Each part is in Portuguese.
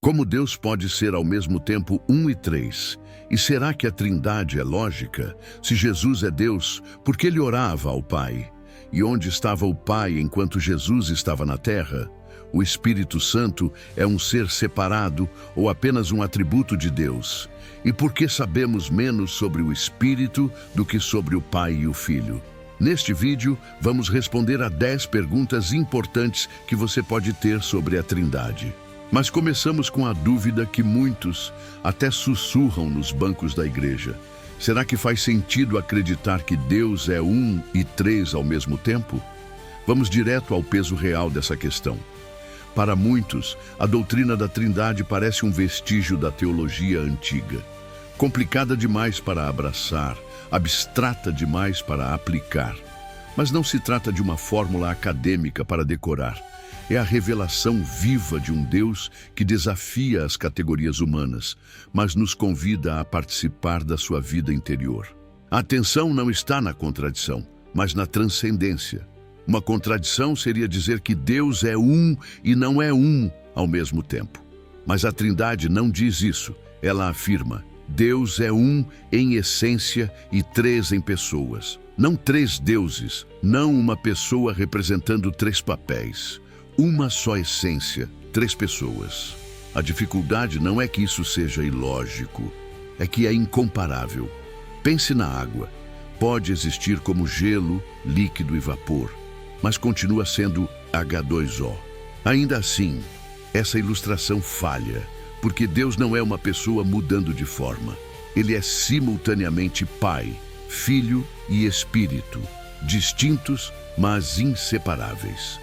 Como Deus pode ser ao mesmo tempo um e três? E será que a Trindade é lógica? Se Jesus é Deus, por que ele orava ao Pai? E onde estava o Pai enquanto Jesus estava na terra? O Espírito Santo é um ser separado ou apenas um atributo de Deus? E por que sabemos menos sobre o Espírito do que sobre o Pai e o Filho? Neste vídeo, vamos responder a 10 perguntas importantes que você pode ter sobre a Trindade. Mas começamos com a dúvida que muitos até sussurram nos bancos da igreja. Será que faz sentido acreditar que Deus é um e três ao mesmo tempo? Vamos direto ao peso real dessa questão. Para muitos, a doutrina da Trindade parece um vestígio da teologia antiga. Complicada demais para abraçar, abstrata demais para aplicar. Mas não se trata de uma fórmula acadêmica para decorar. É a revelação viva de um Deus que desafia as categorias humanas, mas nos convida a participar da sua vida interior. A atenção não está na contradição, mas na transcendência. Uma contradição seria dizer que Deus é um e não é um ao mesmo tempo. Mas a Trindade não diz isso. Ela afirma: Deus é um em essência e três em pessoas. Não três deuses, não uma pessoa representando três papéis. Uma só essência, três pessoas. A dificuldade não é que isso seja ilógico, é que é incomparável. Pense na água. Pode existir como gelo, líquido e vapor, mas continua sendo H2O. Ainda assim, essa ilustração falha, porque Deus não é uma pessoa mudando de forma. Ele é simultaneamente Pai, Filho e Espírito, distintos, mas inseparáveis.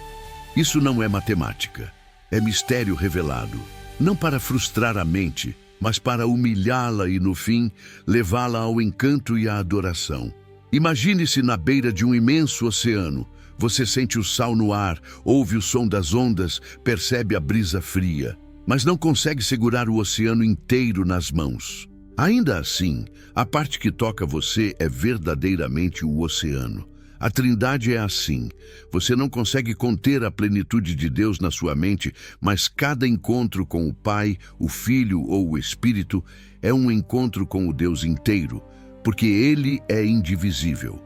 Isso não é matemática, é mistério revelado, não para frustrar a mente, mas para humilhá-la e, no fim, levá-la ao encanto e à adoração. Imagine-se na beira de um imenso oceano. Você sente o sal no ar, ouve o som das ondas, percebe a brisa fria, mas não consegue segurar o oceano inteiro nas mãos. Ainda assim, a parte que toca você é verdadeiramente o oceano. A Trindade é assim. Você não consegue conter a plenitude de Deus na sua mente, mas cada encontro com o Pai, o Filho ou o Espírito é um encontro com o Deus inteiro, porque Ele é indivisível.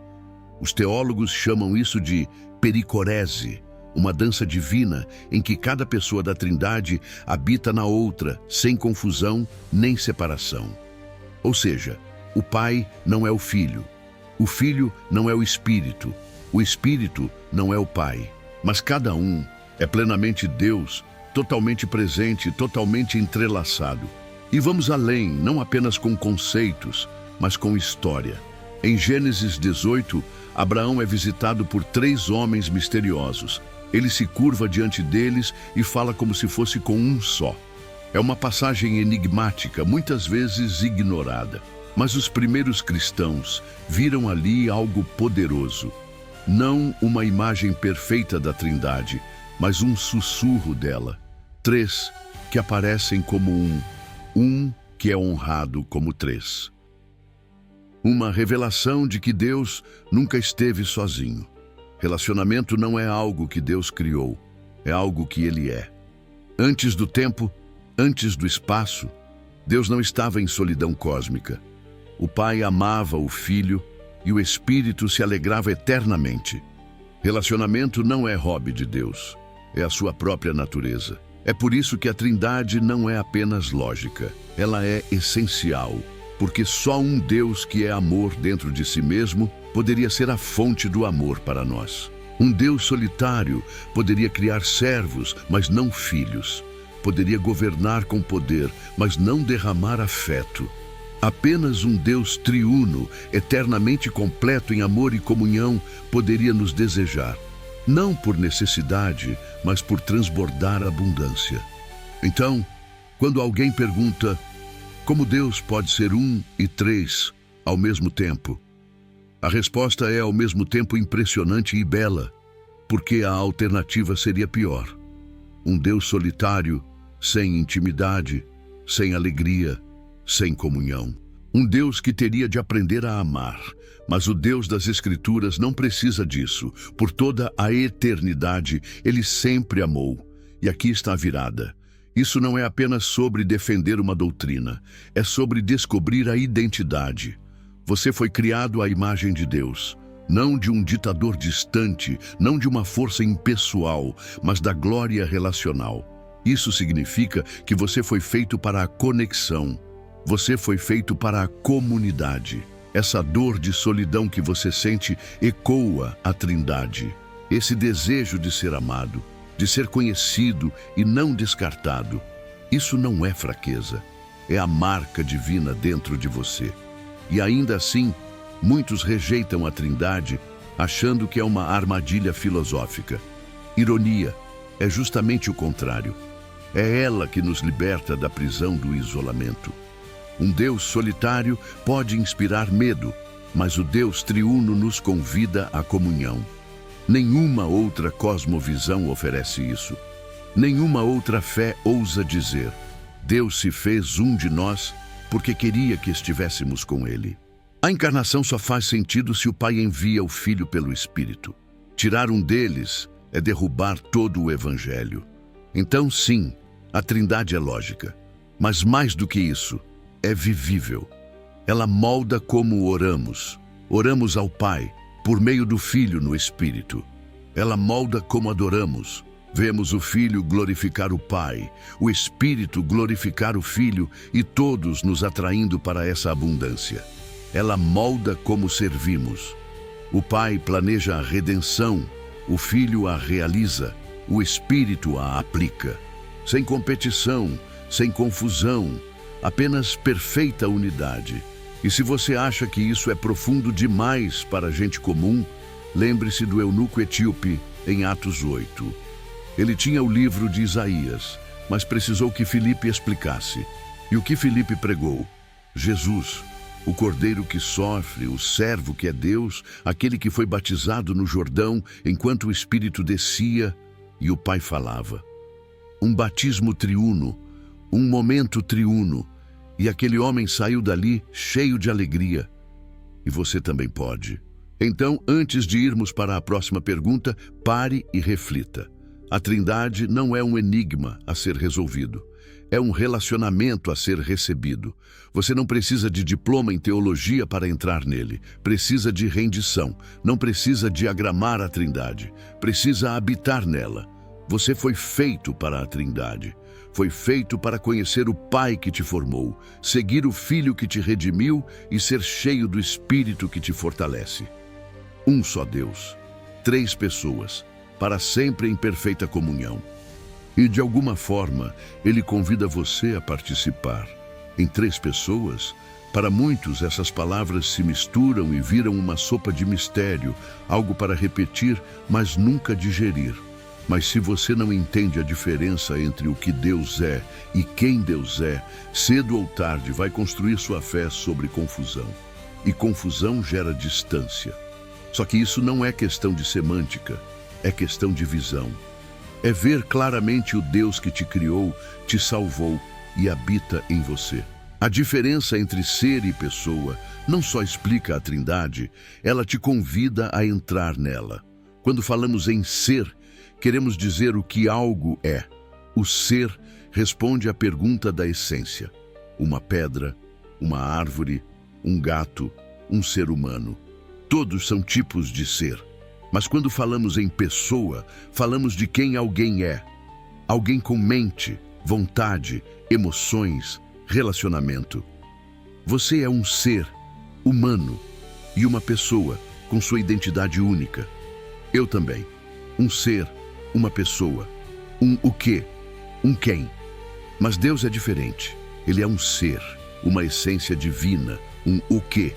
Os teólogos chamam isso de pericorese, uma dança divina em que cada pessoa da Trindade habita na outra, sem confusão nem separação. Ou seja, o Pai não é o Filho. O Filho não é o Espírito não é o Pai, mas cada um é plenamente Deus, totalmente presente, totalmente entrelaçado. E vamos além, não apenas com conceitos, mas com história. Em Gênesis 18, Abraão é visitado por 3 homens misteriosos. Ele se curva diante deles e fala como se fosse com um só. É uma passagem enigmática, muitas vezes ignorada. Mas os primeiros cristãos viram ali algo poderoso. Não uma imagem perfeita da Trindade, mas um sussurro dela. 3 que aparecem como um que é honrado como 3. Uma revelação de que Deus nunca esteve sozinho. Relacionamento não é algo que Deus criou, é algo que Ele é. Antes do tempo, antes do espaço, Deus não estava em solidão cósmica. O Pai amava o Filho e o Espírito se alegrava eternamente. Relacionamento não é hobby de Deus, é a sua própria natureza. É por isso que a Trindade não é apenas lógica, ela é essencial, porque só um Deus que é amor dentro de si mesmo poderia ser a fonte do amor para nós. Um Deus solitário poderia criar servos, mas não filhos. Poderia governar com poder, mas não derramar afeto. Apenas um Deus triuno, eternamente completo em amor e comunhão, poderia nos desejar. Não por necessidade, mas por transbordar abundância. Então, quando alguém pergunta como Deus pode ser um e três ao mesmo tempo, a resposta é ao mesmo tempo impressionante e bela, porque a alternativa seria pior. Um Deus solitário, sem intimidade, sem alegria, sem comunhão. Um Deus que teria de aprender a amar, mas o Deus das Escrituras não precisa disso. Por toda a eternidade, Ele sempre amou. E aqui está a virada. Isso não é apenas sobre defender uma doutrina, é sobre descobrir a identidade. Você foi criado à imagem de Deus, não de um ditador distante, não de uma força impessoal, mas da glória relacional. Isso significa que você foi feito para a conexão. Você foi feito para a comunidade. Essa dor de solidão que você sente ecoa a Trindade. Esse desejo de ser amado, de ser conhecido e não descartado. Isso não é fraqueza, é a marca divina dentro de você. E ainda assim, muitos rejeitam a Trindade, achando que é uma armadilha filosófica. Ironia, é justamente o contrário. É ela que nos liberta da prisão do isolamento. Um Deus solitário pode inspirar medo, mas o Deus triuno nos convida à comunhão. Nenhuma outra cosmovisão oferece isso. Nenhuma outra fé ousa dizer: Deus se fez um de nós porque queria que estivéssemos com Ele. A encarnação só faz sentido se o Pai envia o Filho pelo Espírito. Tirar um deles é derrubar todo o Evangelho. Então, sim, a Trindade é lógica, mas mais do que isso, é vivível. Ela molda como oramos. Oramos ao Pai por meio do Filho no Espírito. Ela molda como adoramos. Vemos o Filho glorificar o Pai, o Espírito glorificar o Filho e todos nos atraindo para essa abundância. Ela molda como servimos. O Pai planeja a redenção, o Filho a realiza, o Espírito a aplica. Sem competição, sem confusão, apenas perfeita unidade. E se você acha que isso é profundo demais para gente comum, lembre-se do eunuco etíope em Atos 8. Ele tinha o livro de Isaías, mas precisou que Filipe explicasse. E o que Filipe pregou? Jesus, o Cordeiro que sofre, o servo que é Deus, aquele que foi batizado no Jordão enquanto o Espírito descia e o Pai falava. Um batismo triuno, um momento triuno, e aquele homem saiu dali cheio de alegria. E você também pode. Então, antes de irmos para a próxima pergunta, pare e reflita. A Trindade não é um enigma a ser resolvido. É um relacionamento a ser recebido. Você não precisa de diploma em teologia para entrar nele. Precisa de rendição. Não precisa diagramar a Trindade. Precisa habitar nela. Você foi feito para a Trindade. Foi feito para conhecer o Pai que te formou, seguir o Filho que te redimiu e ser cheio do Espírito que te fortalece. Um só Deus, 3 pessoas, para sempre em perfeita comunhão. E de alguma forma, Ele convida você a participar. Em 3 pessoas, para muitos essas palavras se misturam e viram uma sopa de mistério, algo para repetir, mas nunca digerir. Mas se você não entende a diferença entre o que Deus é e quem Deus é, cedo ou tarde vai construir sua fé sobre confusão. E confusão gera distância. Só que isso não é questão de semântica, é questão de visão. É ver claramente o Deus que te criou, te salvou e habita em você. A diferença entre ser e pessoa não só explica a Trindade, ela te convida a entrar nela. Quando falamos em ser, queremos dizer o que algo é. O ser responde à pergunta da essência. Uma pedra, uma árvore, um gato, um ser humano. Todos são tipos de ser. Mas quando falamos em pessoa, falamos de quem alguém é. Alguém com mente, vontade, emoções, relacionamento. Você é um ser humano e uma pessoa com sua identidade única. Eu também. Um ser, uma pessoa, um o quê, um quem. Mas Deus é diferente. Ele é um ser, uma essência divina, um o quê.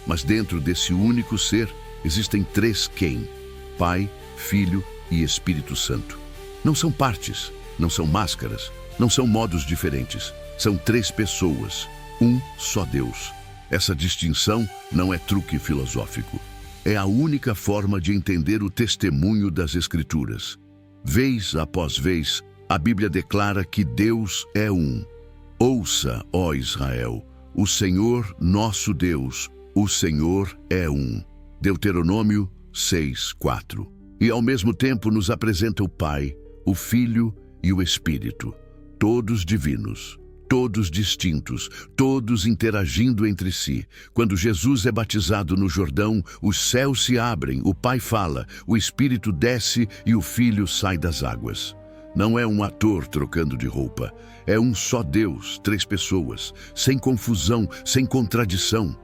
Mas dentro desse único ser, existem 3 quem: Pai, Filho e Espírito Santo. Não são partes, não são máscaras, não são modos diferentes. São 3 pessoas, um só Deus. Essa distinção não é truque filosófico. É a única forma de entender o testemunho das Escrituras. Vez após vez, a Bíblia declara que Deus é um. Ouça, ó Israel, o Senhor nosso Deus, o Senhor é um. Deuteronômio 6:4. E ao mesmo tempo nos apresenta o Pai, o Filho e o Espírito. todos divinos, todos distintos, todos interagindo entre si. Quando Jesus é batizado no Jordão, os céus se abrem, o Pai fala, o Espírito desce e o Filho sai das águas. Não é um ator trocando de roupa, é um só Deus, 3 pessoas, sem confusão, sem contradição.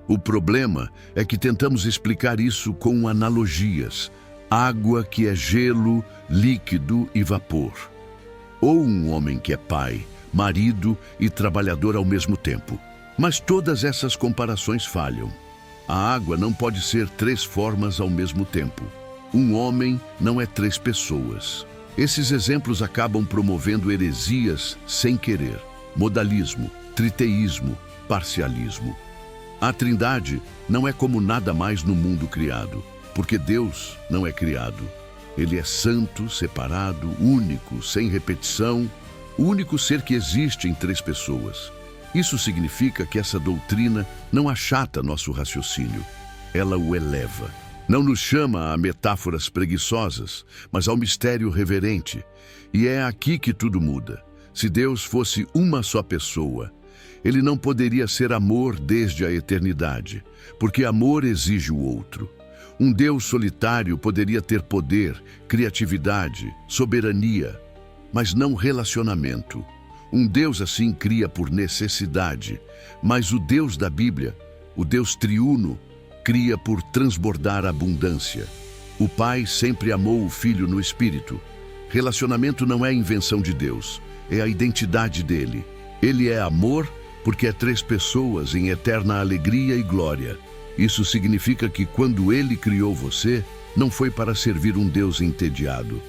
O problema é que tentamos explicar isso com analogias. Água que é gelo, líquido e vapor. Ou um homem que é pai, marido e trabalhador ao mesmo tempo. Mas todas essas comparações falham. A água não pode ser 3 formas ao mesmo tempo. Um homem não é 3 pessoas. Esses exemplos acabam promovendo heresias sem querer. Modalismo, triteísmo, parcialismo. A Trindade não é como nada mais no mundo criado, porque Deus não é criado. Ele é santo, separado, único, sem repetição, o único ser que existe em 3 pessoas. Isso significa que essa doutrina não achata nosso raciocínio, ela o eleva. Não nos chama a metáforas preguiçosas, mas ao mistério reverente. E é aqui que tudo muda. Se Deus fosse uma só pessoa, ele não poderia ser amor desde a eternidade, porque amor exige o outro. Um Deus solitário poderia ter poder, criatividade, soberania, mas não relacionamento. Um Deus assim cria por necessidade, mas o Deus da Bíblia, o Deus triuno, cria por transbordar abundância. O Pai sempre amou o Filho no Espírito. Relacionamento não é invenção de Deus, é a identidade dele. Ele é amor porque é 3 pessoas em eterna alegria e glória. Isso significa que quando ele criou você, não foi para servir um Deus entediado.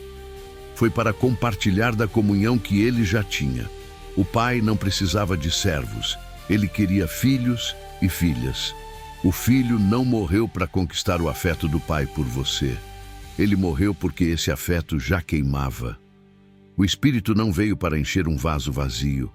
Foi para compartilhar da comunhão que ele já tinha. O Pai não precisava de servos, ele queria filhos e filhas. O Filho não morreu para conquistar o afeto do Pai por você. Ele morreu porque esse afeto já queimava. O Espírito não veio para encher um vaso vazio.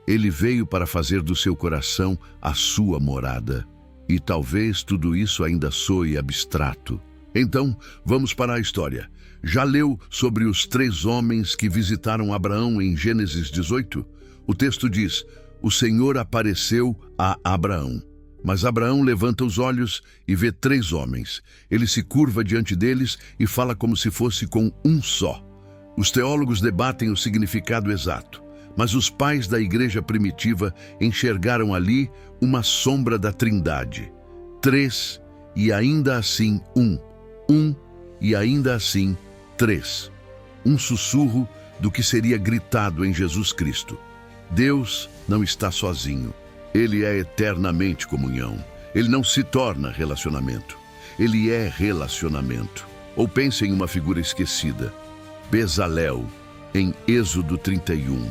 Ele veio para fazer do seu coração a sua morada. E talvez tudo isso ainda soe abstrato. Então, vamos para a história. Já leu sobre os 3 homens que visitaram Abraão em Gênesis 18? O texto diz: o Senhor apareceu a Abraão. Mas Abraão levanta os olhos e vê 3 homens. Ele se curva diante deles e fala como se fosse com um só. Os teólogos debatem o significado exato, mas os pais da igreja primitiva enxergaram ali uma sombra da Trindade. 3 e ainda assim 1. 1 e ainda assim 3. Um sussurro do que seria gritado em Jesus Cristo. Deus não está sozinho. Ele é eternamente comunhão. Ele não se torna relacionamento. Ele é relacionamento. Ou pense em uma figura esquecida. Bezalel, em Êxodo 31.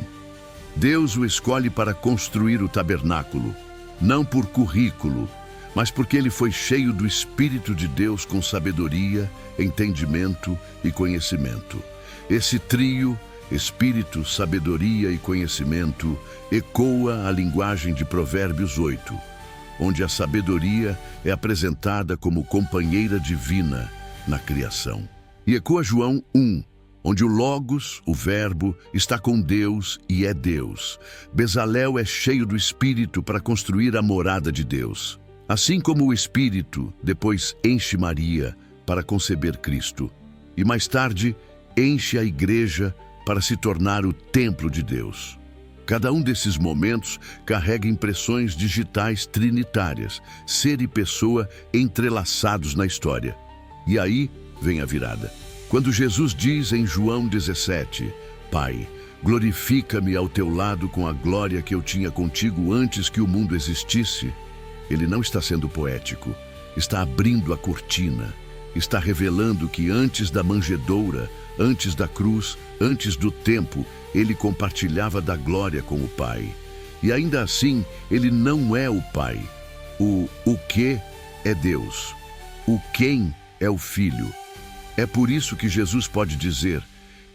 Deus o escolhe para construir o tabernáculo, não por currículo, mas porque ele foi cheio do Espírito de Deus com sabedoria, entendimento e conhecimento. Esse trio, Espírito, sabedoria e conhecimento, ecoa a linguagem de Provérbios 8, onde a sabedoria é apresentada como companheira divina na criação. E ecoa João 1, onde o Logos, o Verbo, está com Deus e é Deus. Bezalel é cheio do Espírito para construir a morada de Deus. Assim como o Espírito depois enche Maria para conceber Cristo. E mais tarde enche a igreja para se tornar o templo de Deus. Cada um desses momentos carrega impressões digitais trinitárias, ser e pessoa entrelaçados na história. E aí vem a virada. Quando Jesus diz em João 17, Pai, glorifica-me ao teu lado com a glória que eu tinha contigo antes que o mundo existisse, ele não está sendo poético, está abrindo a cortina, está revelando que antes da manjedoura, antes da cruz, antes do tempo, ele compartilhava da glória com o Pai. E ainda assim, ele não é o Pai. O que é Deus. O quem é o Filho. É por isso que Jesus pode dizer,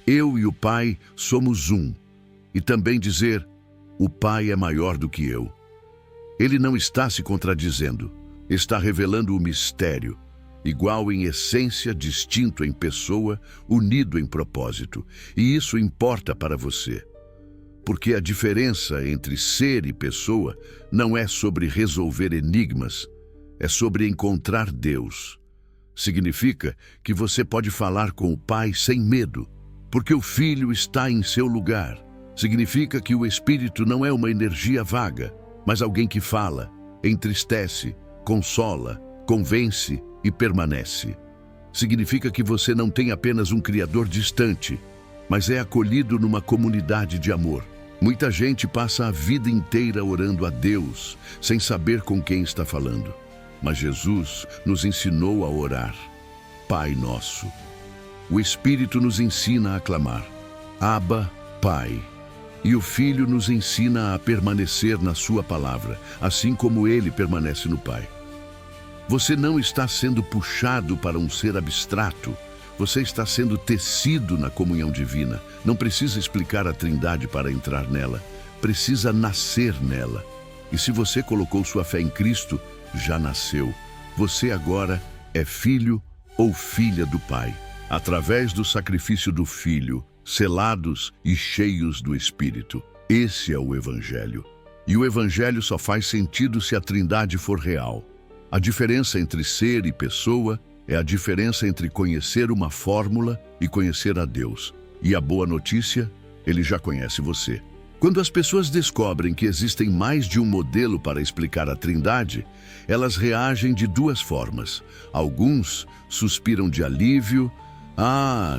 eu e o Pai somos um. E também dizer, o Pai é maior do que eu. Ele não está se contradizendo, está revelando o mistério, igual em essência, distinto em pessoa, unido em propósito. E isso importa para você. porque a diferença entre ser e pessoa não é sobre resolver enigmas, é sobre encontrar Deus. Significa que você pode falar com o Pai sem medo, porque o Filho está em seu lugar. Significa que o Espírito não é uma energia vaga, mas alguém que fala, entristece, consola, convence e permanece. Significa que você não tem apenas um Criador distante, mas é acolhido numa comunidade de amor. Muita gente passa a vida inteira orando a Deus, sem saber com quem está falando. Mas Jesus nos ensinou a orar. Pai Nosso. O Espírito nos ensina a clamar, Abba, Pai. E o Filho nos ensina a permanecer na sua palavra, assim como ele permanece no Pai. Você não está sendo puxado para um ser abstrato. Você está sendo tecido na comunhão divina. Não precisa explicar a Trindade para entrar nela. Precisa nascer nela. E se você colocou sua fé em Cristo, já nasceu. Você agora é filho ou filha do Pai, através do sacrifício do Filho, selados e cheios do Espírito. Esse é o Evangelho. E o Evangelho só faz sentido se a Trindade for real. A diferença entre ser e pessoa é a diferença entre conhecer uma fórmula e conhecer a Deus. E a boa notícia, ele já conhece você. Quando as pessoas descobrem que existem mais de um modelo para explicar a Trindade, elas reagem de duas formas. Alguns suspiram de alívio,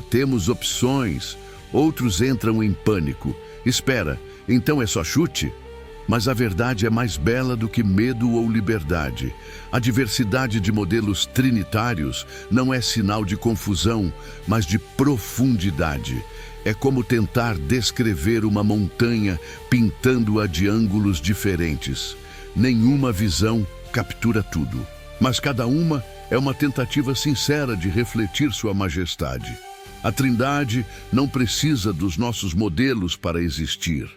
temos opções. Outros entram em pânico. Espera, então é só chute? Mas a verdade é mais bela do que medo ou liberdade. A diversidade de modelos trinitários não é sinal de confusão, mas de profundidade. É como tentar descrever uma montanha pintando-a de ângulos diferentes. Nenhuma visão captura tudo, mas cada uma é uma tentativa sincera de refletir sua majestade. A Trindade não precisa dos nossos modelos para existir.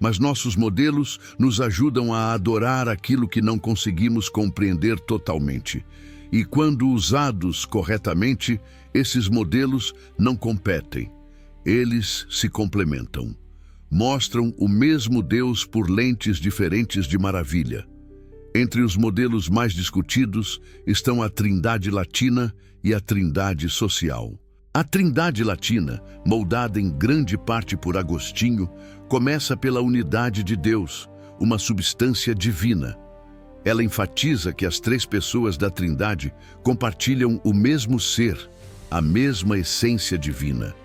Mas nossos modelos nos ajudam a adorar aquilo que não conseguimos compreender totalmente. E quando usados corretamente, esses modelos não competem. Eles se complementam. Mostram o mesmo Deus por lentes diferentes de maravilha. Entre os modelos mais discutidos estão a Trindade Latina e a Trindade Social. A Trindade Latina, moldada em grande parte por Agostinho, começa pela unidade de Deus, uma substância divina. Ela enfatiza que as três pessoas da Trindade compartilham o mesmo ser, a mesma essência divina.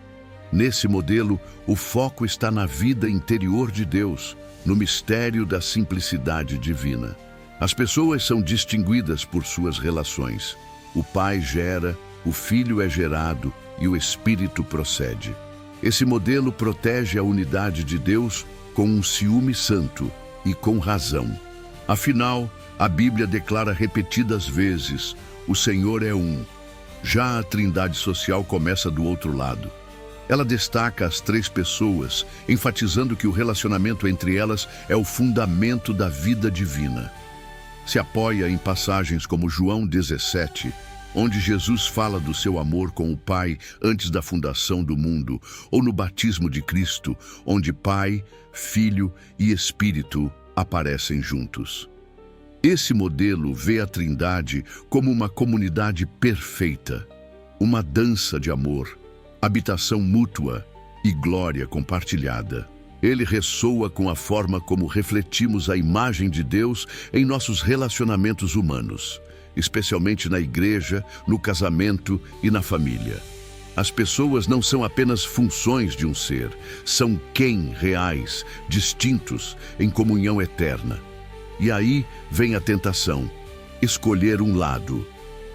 Nesse modelo, o foco está na vida interior de Deus, no mistério da simplicidade divina. As pessoas são distinguidas por suas relações. O Pai gera, o Filho é gerado e o Espírito procede. Esse modelo protege a unidade de Deus com um ciúme santo e com razão. Afinal, a Bíblia declara repetidas vezes, o Senhor é um. Já a Trindade Social começa do outro lado. Ela destaca as três pessoas, enfatizando que o relacionamento entre elas é o fundamento da vida divina. Se apoia em passagens como João 17, onde Jesus fala do seu amor com o Pai antes da fundação do mundo, ou no batismo de Cristo, onde Pai, Filho e Espírito aparecem juntos. Esse modelo vê a Trindade como uma comunidade perfeita, uma dança de amor, habitação mútua e glória compartilhada. Ele ressoa com a forma como refletimos a imagem de Deus em nossos relacionamentos humanos, especialmente na igreja, no casamento e na família. As pessoas não são apenas funções de um ser, são quem reais, distintos, em comunhão eterna. E aí vem a tentação, escolher um lado.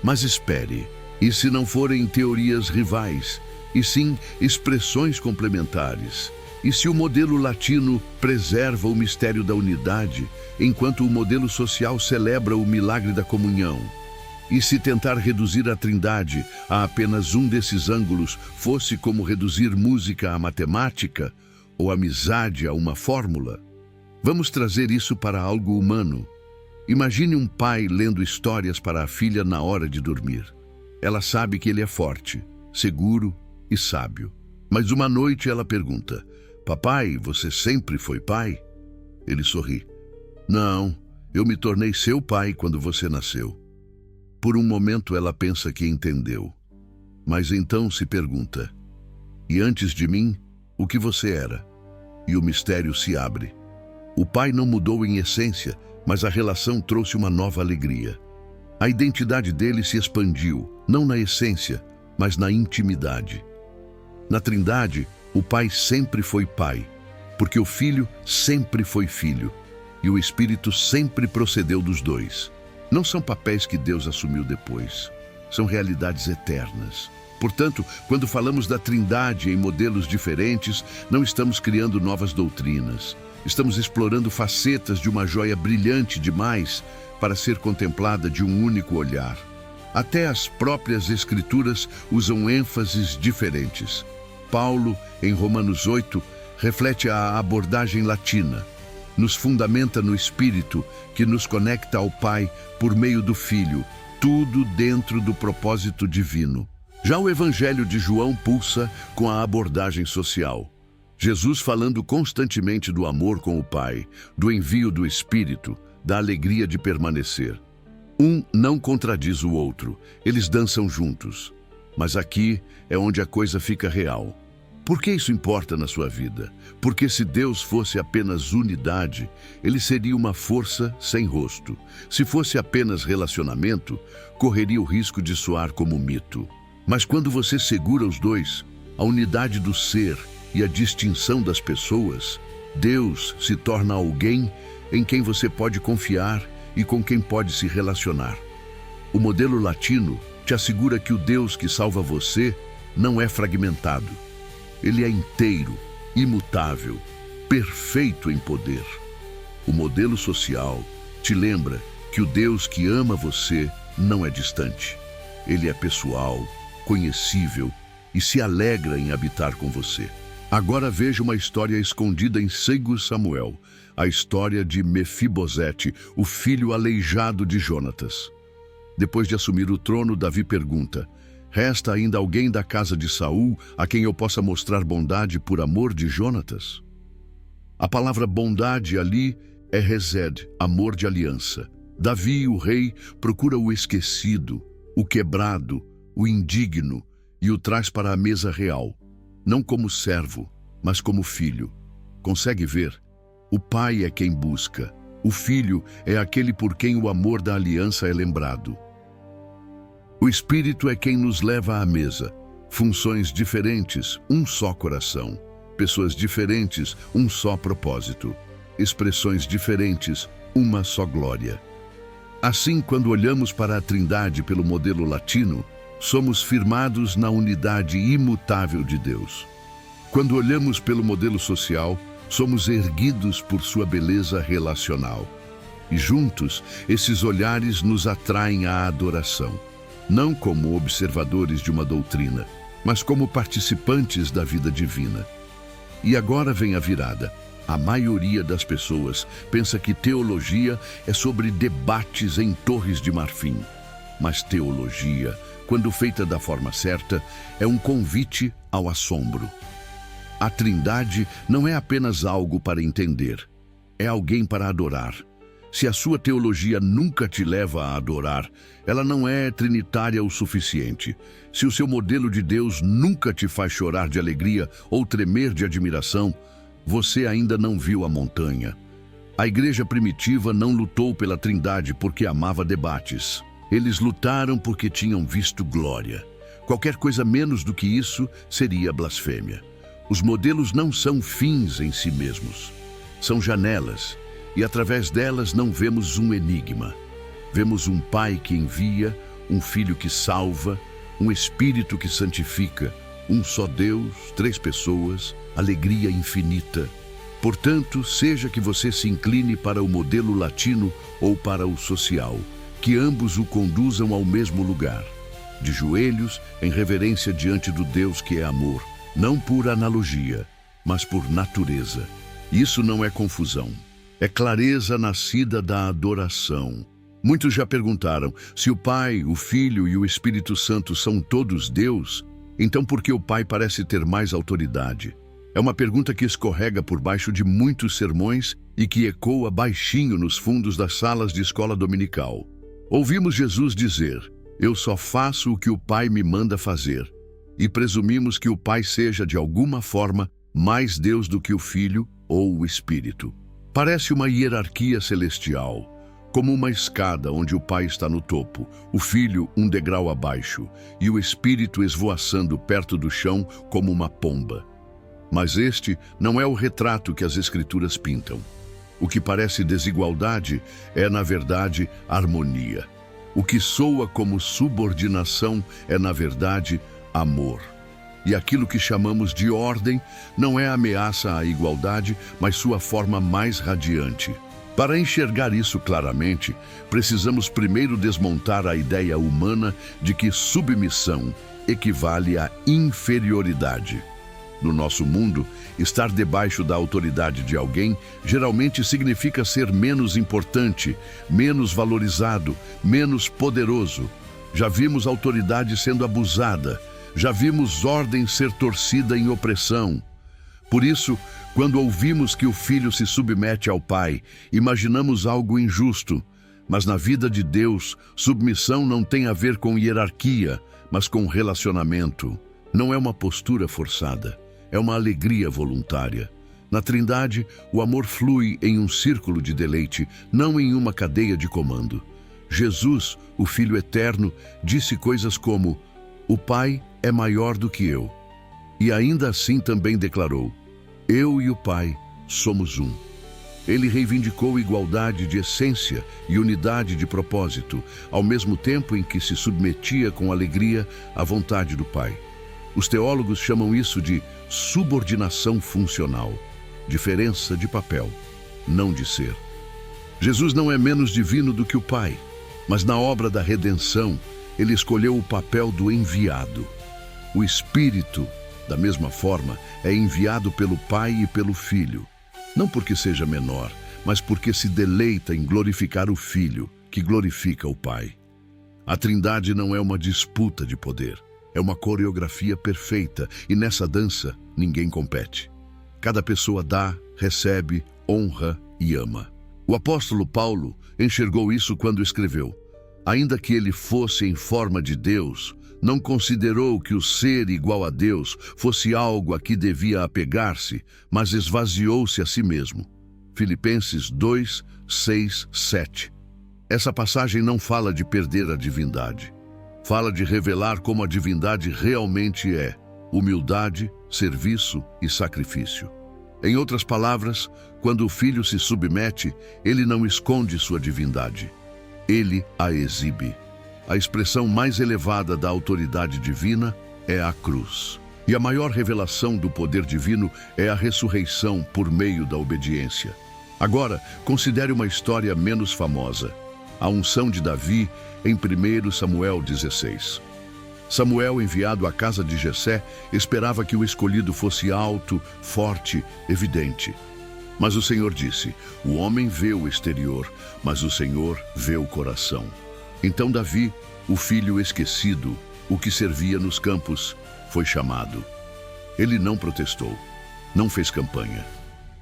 Mas espere, e se não forem teorias rivais, e sim expressões complementares? E se o modelo latino preserva o mistério da unidade, enquanto o modelo social celebra o milagre da comunhão? E se tentar reduzir a Trindade a apenas um desses ângulos fosse como reduzir música à matemática ou amizade a uma fórmula? Vamos trazer isso para algo humano. Imagine um pai lendo histórias para a filha na hora de dormir. Ela sabe que ele é forte, seguro e sábio. Mas uma noite ela pergunta: Papai, você sempre foi pai? Ele sorri. Não, eu me tornei seu pai quando você nasceu. Por um momento ela pensa que entendeu. Mas então se pergunta: e antes de mim, o que você era? E o mistério se abre. O pai não mudou em essência, mas a relação trouxe uma nova alegria. A identidade dele se expandiu, não na essência, mas na intimidade. Na Trindade, o Pai sempre foi Pai, porque o Filho sempre foi Filho, e o Espírito sempre procedeu dos dois. Não são papéis que Deus assumiu depois, são realidades eternas. Portanto, quando falamos da Trindade em modelos diferentes, não estamos criando novas doutrinas. Estamos explorando facetas de uma joia brilhante demais para ser contemplada de um único olhar. Até as próprias Escrituras usam ênfases diferentes. Paulo, em Romanos 8, reflete a abordagem latina. Nos fundamenta no Espírito, que nos conecta ao Pai por meio do Filho, tudo dentro do propósito divino. Já o Evangelho de João pulsa com a abordagem social. Jesus falando constantemente do amor com o Pai, do envio do Espírito, da alegria de permanecer. Um não contradiz o outro, eles dançam juntos. Mas aqui é onde a coisa fica real. Por que isso importa na sua vida? Porque se Deus fosse apenas unidade, ele seria uma força sem rosto. Se fosse apenas relacionamento, correria o risco de soar como mito. Mas quando você segura os dois, a unidade do ser e a distinção das pessoas, Deus se torna alguém em quem você pode confiar e com quem pode se relacionar. O modelo latino te assegura que o Deus que salva você não é fragmentado. Ele é inteiro, imutável, perfeito em poder. O modelo social te lembra que o Deus que ama você não é distante. Ele é pessoal, conhecível e se alegra em habitar com você. Agora veja uma história escondida em 2 Samuel, a história de Mefibosete, o filho aleijado de Jonatas. Depois de assumir o trono, Davi pergunta: resta ainda alguém da casa de Saul a quem eu possa mostrar bondade por amor de Jonatas? A palavra bondade ali é hesed, amor de aliança. Davi, o rei, procura o esquecido, o quebrado, o indigno e o traz para a mesa real, não como servo, mas como filho. Consegue ver? O pai é quem busca, o filho é aquele por quem o amor da aliança é lembrado. O Espírito é quem nos leva à mesa. Funções diferentes, um só coração. Pessoas diferentes, um só propósito. Expressões diferentes, uma só glória. Assim, quando olhamos para a Trindade pelo modelo latino, somos firmados na unidade imutável de Deus. Quando olhamos pelo modelo social, somos erguidos por sua beleza relacional. E juntos, esses olhares nos atraem à adoração. Não como observadores de uma doutrina, mas como participantes da vida divina. E agora vem a virada. A maioria das pessoas pensa que teologia é sobre debates em torres de marfim. Mas teologia, quando feita da forma certa, é um convite ao assombro. A Trindade não é apenas algo para entender, é alguém para adorar. Se a sua teologia nunca te leva a adorar, ela não é trinitária o suficiente. Se o seu modelo de Deus nunca te faz chorar de alegria ou tremer de admiração, você ainda não viu a montanha. A igreja primitiva não lutou pela Trindade porque amava debates. Eles lutaram porque tinham visto glória. Qualquer coisa menos do que isso seria blasfêmia. Os modelos não são fins em si mesmos. São janelas. E através delas não vemos um enigma. Vemos um Pai que envia, um Filho que salva, um Espírito que santifica, um só Deus, 3 pessoas, alegria infinita. Portanto, seja que você se incline para o modelo latino ou para o social, que ambos o conduzam ao mesmo lugar, de joelhos em reverência diante do Deus que é amor, não por analogia, mas por natureza. Isso não é confusão. É clareza nascida da adoração. Muitos já perguntaram, se o Pai, o Filho e o Espírito Santo são todos Deus, então por que o Pai parece ter mais autoridade? É uma pergunta que escorrega por baixo de muitos sermões e que ecoa baixinho nos fundos das salas de escola dominical. Ouvimos Jesus dizer: "Eu só faço o que o Pai me manda fazer", e presumimos que o Pai seja, de alguma forma, mais Deus do que o Filho ou o Espírito. Parece uma hierarquia celestial, como uma escada onde o Pai está no topo, o Filho um degrau abaixo e o Espírito esvoaçando perto do chão como uma pomba. Mas este não é o retrato que as Escrituras pintam. O que parece desigualdade é, na verdade, harmonia. O que soa como subordinação é, na verdade, amor. E aquilo que chamamos de ordem não é ameaça à igualdade, mas sua forma mais radiante. Para enxergar isso claramente, precisamos primeiro desmontar a ideia humana de que submissão equivale a inferioridade. No nosso mundo, estar debaixo da autoridade de alguém geralmente significa ser menos importante, menos valorizado, menos poderoso. Já vimos autoridade sendo abusada, já vimos ordem ser torcida em opressão. Por isso, quando ouvimos que o Filho se submete ao Pai, imaginamos algo injusto. Mas na vida de Deus, submissão não tem a ver com hierarquia, mas com relacionamento. Não é uma postura forçada. É uma alegria voluntária. Na Trindade, o amor flui em um círculo de deleite, não em uma cadeia de comando. Jesus, o Filho Eterno, disse coisas como: "O Pai é maior do que eu." E ainda assim também declarou: "Eu e o Pai somos um." Ele reivindicou igualdade de essência e unidade de propósito, ao mesmo tempo em que se submetia com alegria à vontade do Pai. Os teólogos chamam isso de subordinação funcional, diferença de papel, não de ser. Jesus não é menos divino do que o Pai, mas na obra da redenção, ele escolheu o papel do enviado. O Espírito, da mesma forma, é enviado pelo Pai e pelo Filho, não porque seja menor, mas porque se deleita em glorificar o Filho, que glorifica o Pai. A Trindade não é uma disputa de poder. É uma coreografia perfeita e nessa dança ninguém compete. Cada pessoa dá, recebe, honra e ama. O apóstolo Paulo enxergou isso quando escreveu: "Ainda que ele fosse em forma de Deus, não considerou que o ser igual a Deus fosse algo a que devia apegar-se, mas esvaziou-se a si mesmo." Filipenses 2, 6, 7. Essa passagem não fala de perder a divindade. Fala de revelar como a divindade realmente é: humildade, serviço e sacrifício. Em outras palavras, quando o Filho se submete, ele não esconde sua divindade. Ele a exibe. A expressão mais elevada da autoridade divina é a cruz. E a maior revelação do poder divino é a ressurreição por meio da obediência. Agora, considere uma história menos famosa: a unção de Davi em 1 Samuel 16. Samuel, enviado à casa de Jessé, esperava que o escolhido fosse alto, forte, evidente. Mas o Senhor disse: "O homem vê o exterior, mas o Senhor vê o coração." Então Davi, o filho esquecido, o que servia nos campos, foi chamado. Ele não protestou, não fez campanha.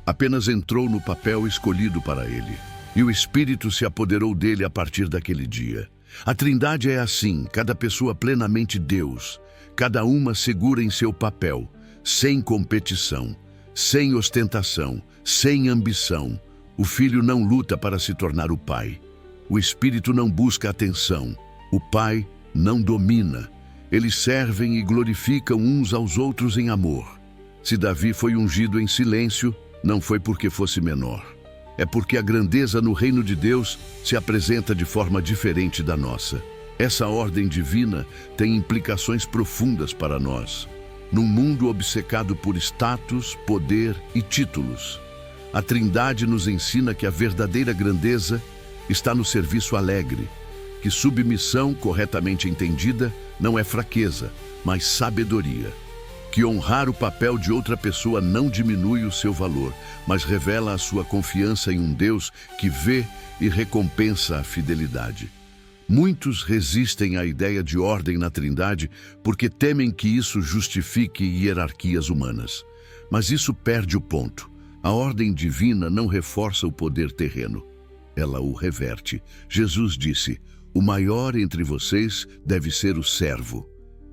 Apenas entrou no papel escolhido para ele. E o Espírito se apoderou dele a partir daquele dia. A Trindade é assim, cada pessoa plenamente Deus, cada uma segura em seu papel, sem competição, sem ostentação, sem ambição. O Filho não luta para se tornar o Pai. O Espírito não busca atenção. O Pai não domina. Eles servem e glorificam uns aos outros em amor. Se Davi foi ungido em silêncio, não foi porque fosse menor. É porque a grandeza no reino de Deus se apresenta de forma diferente da nossa. Essa ordem divina tem implicações profundas para nós. Num mundo obcecado por status, poder e títulos, a Trindade nos ensina que a verdadeira grandeza está no serviço alegre, que submissão corretamente entendida não é fraqueza, mas sabedoria. Que honrar o papel de outra pessoa não diminui o seu valor, mas revela a sua confiança em um Deus que vê e recompensa a fidelidade. Muitos resistem à ideia de ordem na Trindade porque temem que isso justifique hierarquias humanas. Mas isso perde o ponto. A ordem divina não reforça o poder terreno. Ela o reverte. Jesus disse: "O maior entre vocês deve ser o servo."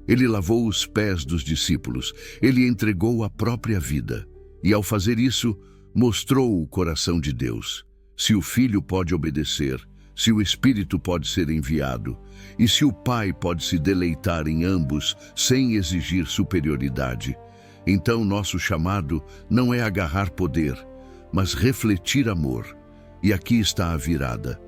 Ele lavou os pés dos discípulos. Ele entregou a própria vida. E ao fazer isso, mostrou o coração de Deus. Se o Filho pode obedecer, se o Espírito pode ser enviado, e se o Pai pode se deleitar em ambos sem exigir superioridade, então nosso chamado não é agarrar poder, mas refletir amor. E aqui está a virada.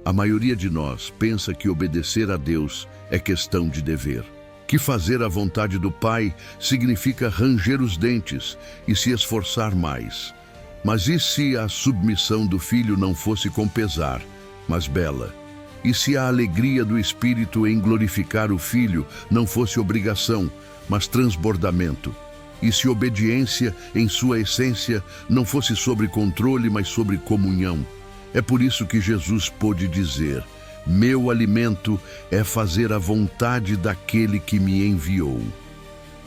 A maioria de nós pensa que obedecer a Deus é questão de dever, que fazer a vontade do Pai significa ranger os dentes e se esforçar mais. Mas e se a submissão do Filho não fosse com pesar, mas bela? E se a alegria do Espírito em glorificar o Filho não fosse obrigação, mas transbordamento? E se obediência em sua essência não fosse sobre controle, mas sobre comunhão? É por isso que Jesus pôde dizer: "Meu alimento é fazer a vontade daquele que me enviou."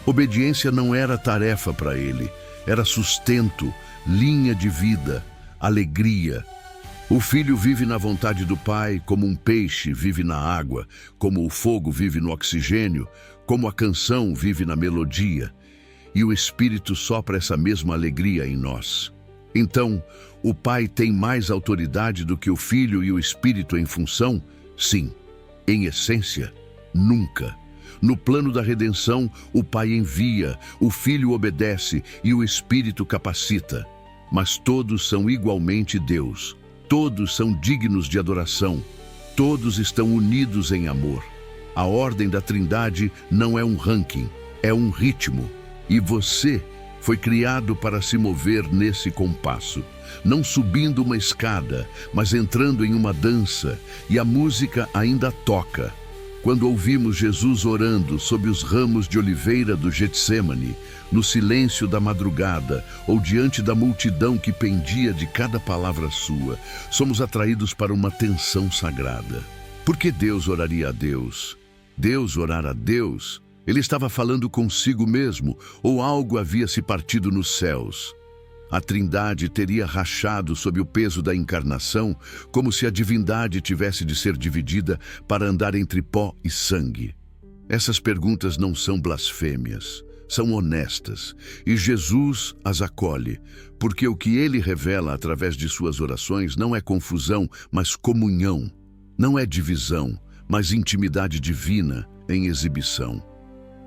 Obediência não era tarefa para ele, era sustento, linha de vida, alegria. O Filho vive na vontade do Pai, como um peixe vive na água, como o fogo vive no oxigênio, como a canção vive na melodia. E o Espírito sopra essa mesma alegria em nós. Então, o Pai tem mais autoridade do que o Filho e o Espírito em função? Sim. Em essência, nunca. No plano da redenção, o Pai envia, o Filho obedece e o Espírito capacita. Mas todos são igualmente Deus. Todos são dignos de adoração. Todos estão unidos em amor. A ordem da Trindade não é um ranking, é um ritmo. E você foi criado para se mover nesse compasso, não subindo uma escada, mas entrando em uma dança, e a música ainda toca. Quando ouvimos Jesus orando sob os ramos de oliveira do Getsêmani, no silêncio da madrugada ou diante da multidão que pendia de cada palavra sua, somos atraídos para uma tensão sagrada. Por que Deus oraria a Deus? Deus orar a Deus? Ele estava falando consigo mesmo, ou algo havia se partido nos céus? A Trindade teria rachado sob o peso da encarnação, como se a divindade tivesse de ser dividida para andar entre pó e sangue. Essas perguntas não são blasfêmias, são honestas, e Jesus as acolhe, porque o que ele revela através de suas orações não é confusão, mas comunhão. Não é divisão, mas intimidade divina em exibição.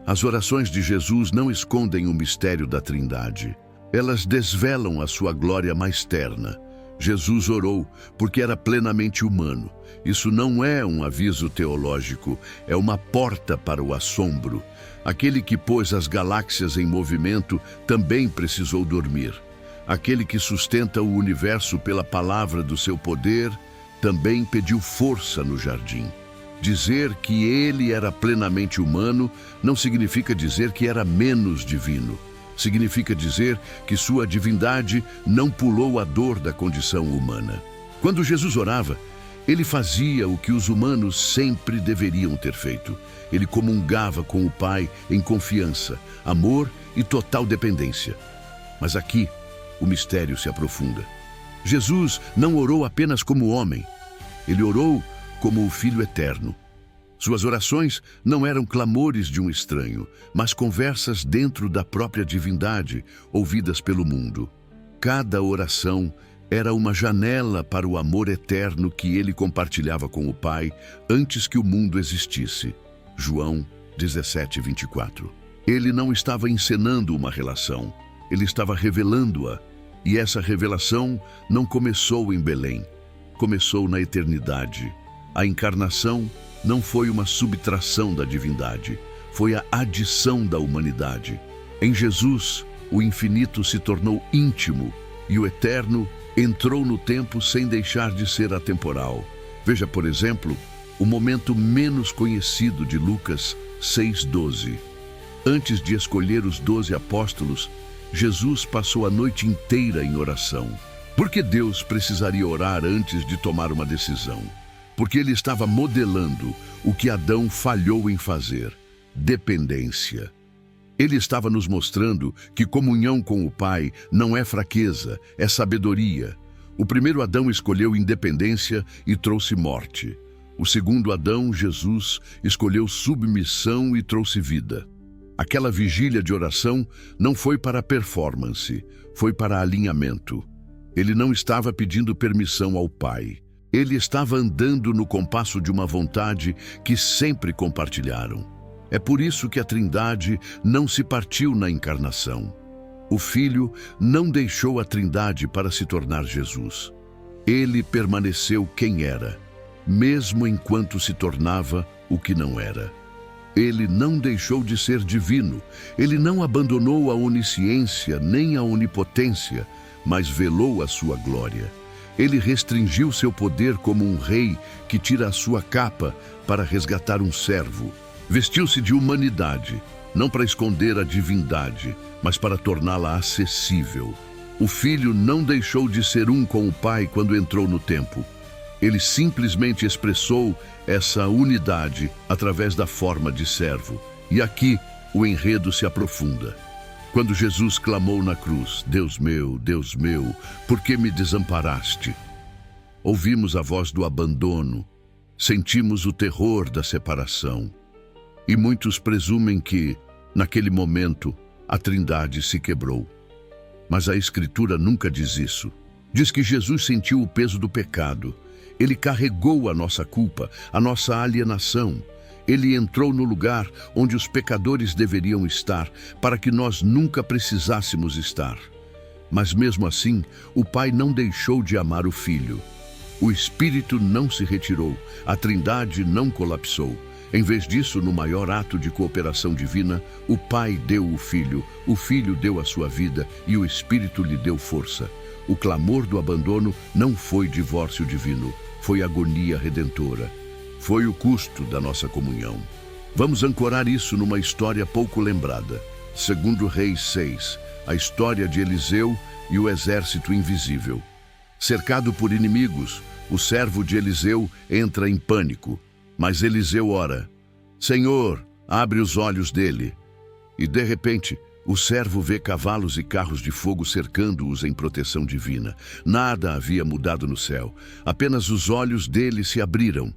As orações de Jesus não escondem o mistério da Trindade. Elas desvelam a sua glória mais terna. Jesus orou porque era plenamente humano. Isso não é um aviso teológico, é uma porta para o assombro. Aquele que pôs as galáxias em movimento também precisou dormir. Aquele que sustenta o universo pela palavra do seu poder também pediu força no jardim. Dizer que ele era plenamente humano não significa dizer que era menos divino. Significa dizer que sua divindade não pulou a dor da condição humana. Quando Jesus orava, ele fazia o que os humanos sempre deveriam ter feito. Ele comungava com o Pai em confiança, amor e total dependência. Mas aqui, o mistério se aprofunda. Jesus não orou apenas como homem. Ele orou como o Filho eterno. Suas orações não eram clamores de um estranho, mas conversas dentro da própria divindade, ouvidas pelo mundo. Cada oração era uma janela para o amor eterno que ele compartilhava com o Pai antes que o mundo existisse. João 17:24. Ele não estava encenando uma relação, ele estava revelando-a. E essa revelação não começou em Belém, começou na eternidade. A encarnação não foi uma subtração da divindade, foi a adição da humanidade. Em Jesus, o infinito se tornou íntimo e o eterno entrou no tempo sem deixar de ser atemporal. Veja, por exemplo, o momento menos conhecido de Lucas 6:12. Antes de escolher os 12 apóstolos, Jesus passou a noite inteira em oração. Por que Deus precisaria orar antes de tomar uma decisão? Porque ele estava modelando o que Adão falhou em fazer: dependência. Ele estava nos mostrando que comunhão com o Pai não é fraqueza, é sabedoria. O primeiro Adão escolheu independência e trouxe morte. O segundo Adão, Jesus, escolheu submissão e trouxe vida. Aquela vigília de oração não foi para performance, foi para alinhamento. Ele não estava pedindo permissão ao Pai. Ele estava andando no compasso de uma vontade que sempre compartilharam. É por isso que a Trindade não se partiu na encarnação. O Filho não deixou a Trindade para se tornar Jesus. Ele permaneceu quem era, mesmo enquanto se tornava o que não era. Ele não deixou de ser divino. Ele não abandonou a onisciência nem a onipotência, mas velou a sua glória. Ele restringiu seu poder como um rei que tira a sua capa para resgatar um servo. Vestiu-se de humanidade, não para esconder a divindade, mas para torná-la acessível. O Filho não deixou de ser um com o Pai quando entrou no tempo. Ele simplesmente expressou essa unidade através da forma de servo. E aqui o enredo se aprofunda. Quando Jesus clamou na cruz, Deus meu, por que me desamparaste? Ouvimos a voz do abandono, sentimos o terror da separação. E muitos presumem que, naquele momento, a Trindade se quebrou. Mas a Escritura nunca diz isso. Diz que Jesus sentiu o peso do pecado. Ele carregou a nossa culpa, a nossa alienação. Ele entrou no lugar onde os pecadores deveriam estar, para que nós nunca precisássemos estar. Mas mesmo assim, o Pai não deixou de amar o Filho. O Espírito não se retirou, a Trindade não colapsou. Em vez disso, no maior ato de cooperação divina, o Pai deu o Filho deu a sua vida e o Espírito lhe deu força. O clamor do abandono não foi divórcio divino, foi agonia redentora. Foi o custo da nossa comunhão. Vamos ancorar isso numa história pouco lembrada. Segundo Reis 6, a história de Eliseu e o exército invisível. Cercado por inimigos, o servo de Eliseu entra em pânico. Mas Eliseu ora, Senhor, abre os olhos dele. E de repente, o servo vê cavalos e carros de fogo cercando-os em proteção divina. Nada havia mudado no céu, apenas os olhos dele se abriram.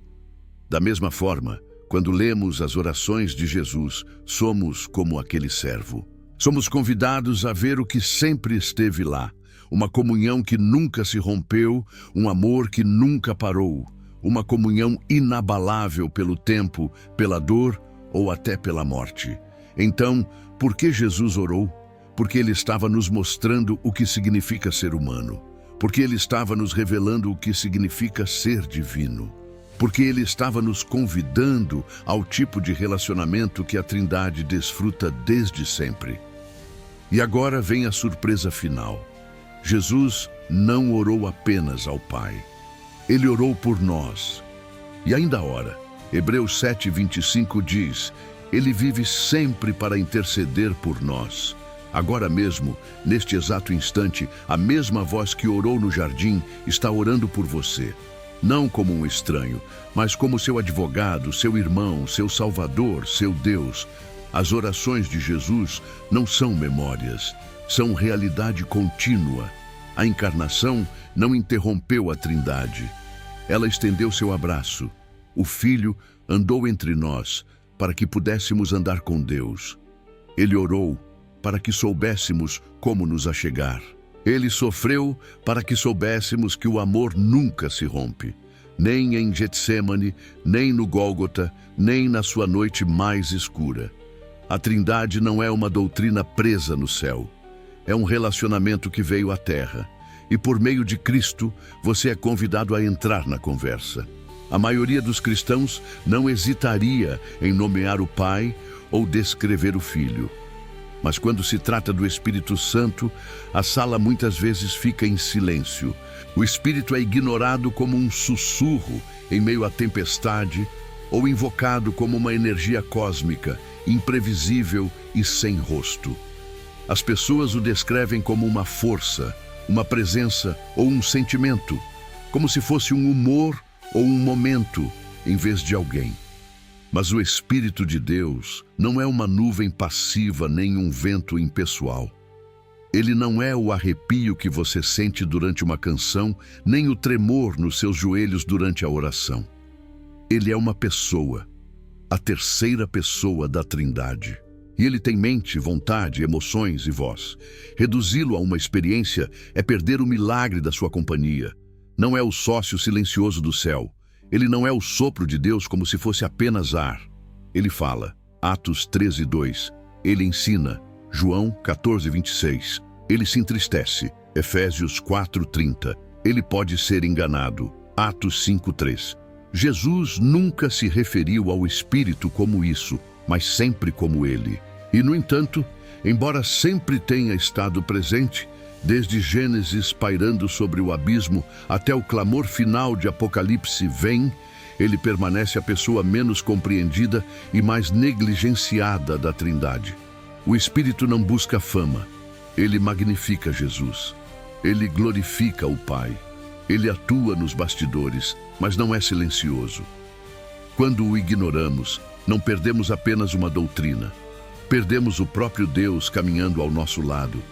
Da mesma forma, quando lemos as orações de Jesus, somos como aquele servo. Somos convidados a ver o que sempre esteve lá, uma comunhão que nunca se rompeu, um amor que nunca parou, uma comunhão inabalável pelo tempo, pela dor ou até pela morte. Então, por que Jesus orou? Porque Ele estava nos mostrando o que significa ser humano. Porque Ele estava nos revelando o que significa ser divino. Porque Ele estava nos convidando ao tipo de relacionamento que a Trindade desfruta desde sempre. E agora vem a surpresa final. Jesus não orou apenas ao Pai. Ele orou por nós. E ainda ora, Hebreus 7:25 diz, Ele vive sempre para interceder por nós. Agora mesmo, neste exato instante, a mesma voz que orou no jardim está orando por você. Não como um estranho, mas como seu advogado, seu irmão, seu salvador, seu Deus. As orações de Jesus não são memórias, são realidade contínua. A encarnação não interrompeu a Trindade. Ela estendeu seu abraço. O Filho andou entre nós para que pudéssemos andar com Deus. Ele orou para que soubéssemos como nos achegar. Ele sofreu para que soubéssemos que o amor nunca se rompe. Nem em Getsêmane, nem no Gólgota, nem na sua noite mais escura. A Trindade não é uma doutrina presa no céu. É um relacionamento que veio à Terra. E por meio de Cristo, você é convidado a entrar na conversa. A maioria dos cristãos não hesitaria em nomear o Pai ou descrever o Filho. Mas quando se trata do Espírito Santo, a sala muitas vezes fica em silêncio. O Espírito é ignorado como um sussurro em meio à tempestade ou invocado como uma energia cósmica, imprevisível e sem rosto. As pessoas o descrevem como uma força, uma presença ou um sentimento, como se fosse um humor ou um momento em vez de alguém. Mas o Espírito de Deus não é uma nuvem passiva nem um vento impessoal. Ele não é o arrepio que você sente durante uma canção, nem o tremor nos seus joelhos durante a oração. Ele é uma pessoa, a terceira pessoa da Trindade. E ele tem mente, vontade, emoções e voz. Reduzi-lo a uma experiência é perder o milagre da sua companhia. Não é o sócio silencioso do céu. Ele não é o sopro de Deus como se fosse apenas ar. Ele fala, Atos 13:2. Ele ensina, João 14:26. Ele se entristece, Efésios 4:30. Ele pode ser enganado, Atos 5:3. Jesus nunca se referiu ao Espírito como isso, mas sempre como ele. E, no entanto, embora sempre tenha estado presente, desde Gênesis pairando sobre o abismo até o clamor final de Apocalipse vem, ele permanece a pessoa menos compreendida e mais negligenciada da Trindade. O Espírito não busca fama, ele magnifica Jesus. Ele glorifica o Pai. Ele atua nos bastidores, mas não é silencioso. Quando o ignoramos, não perdemos apenas uma doutrina. Perdemos o próprio Deus caminhando ao nosso lado.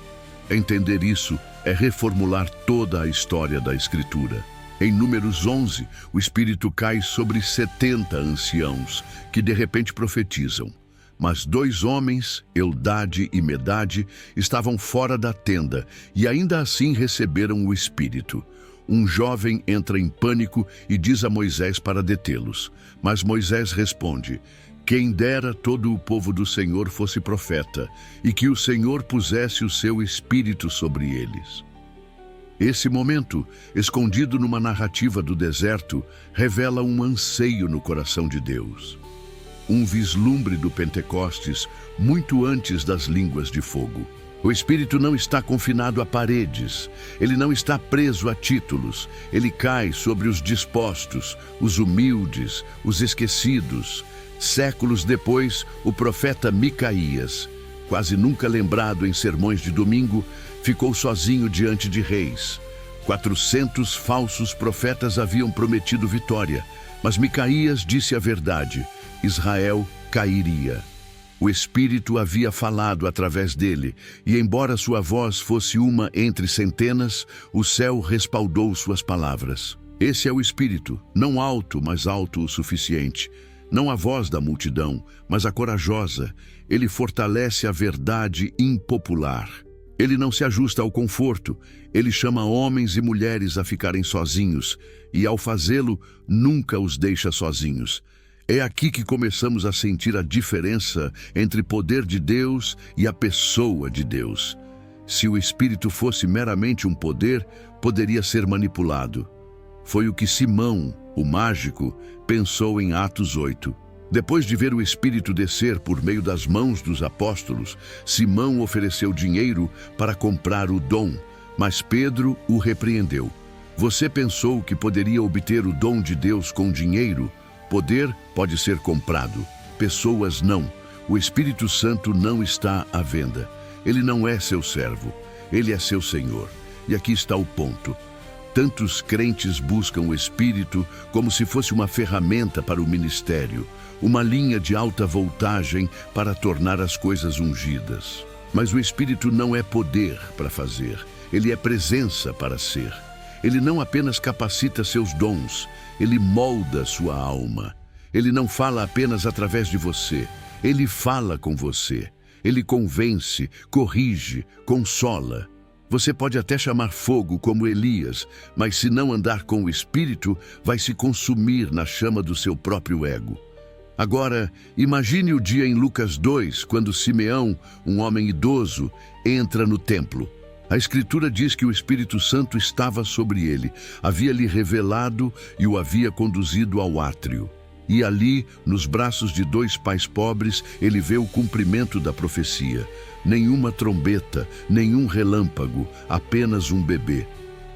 Entender isso é reformular toda a história da Escritura. Em Números 11, o Espírito cai sobre 70 anciãos, que de repente profetizam. Mas 2 homens, Eldade e Medade, estavam fora da tenda e ainda assim receberam o Espírito. Um jovem entra em pânico e diz a Moisés para detê-los. Mas Moisés responde, quem dera todo o povo do Senhor fosse profeta, e que o Senhor pusesse o seu Espírito sobre eles. Esse momento, escondido numa narrativa do deserto, revela um anseio no coração de Deus. Um vislumbre do Pentecostes muito antes das línguas de fogo. O Espírito não está confinado a paredes, ele não está preso a títulos, ele cai sobre os dispostos, os humildes, os esquecidos. Séculos depois, o profeta Micaías, quase nunca lembrado em sermões de domingo, ficou sozinho diante de reis. 400 falsos profetas haviam prometido vitória, mas Micaías disse a verdade: Israel cairia. O Espírito havia falado através dele, e embora sua voz fosse uma entre centenas, o céu respaldou suas palavras. Esse é o Espírito, não alto, mas alto o suficiente. Não a voz da multidão, mas a corajosa. Ele fortalece a verdade impopular. Ele não se ajusta ao conforto. Ele chama homens e mulheres a ficarem sozinhos, e ao fazê-lo, nunca os deixa sozinhos. É aqui que começamos a sentir a diferença entre poder de Deus e a pessoa de Deus. Se o Espírito fosse meramente um poder, poderia ser manipulado. Foi o que Simão, o mágico, pensou em Atos 8. Depois de ver o Espírito descer por meio das mãos dos apóstolos, Simão ofereceu dinheiro para comprar o dom, mas Pedro o repreendeu. Você pensou que poderia obter o dom de Deus com dinheiro? Poder pode ser comprado, pessoas não. O Espírito Santo não está à venda. Ele não é seu servo, ele é seu Senhor. E aqui está o ponto. Tantos crentes buscam o Espírito como se fosse uma ferramenta para o ministério, uma linha de alta voltagem para tornar as coisas ungidas. Mas o Espírito não é poder para fazer, ele é presença para ser. Ele não apenas capacita seus dons, ele molda sua alma. Ele não fala apenas através de você, ele fala com você. Ele convence, corrige, consola. Você pode até chamar fogo como Elias, mas se não andar com o Espírito, vai se consumir na chama do seu próprio ego. Agora, imagine o dia em Lucas 2, quando Simeão, um homem idoso, entra no templo. A Escritura diz que o Espírito Santo estava sobre ele, havia-lhe revelado e o havia conduzido ao átrio. E ali, nos braços de 2 pais pobres, ele vê o cumprimento da profecia. Nenhuma trombeta, nenhum relâmpago, apenas um bebê.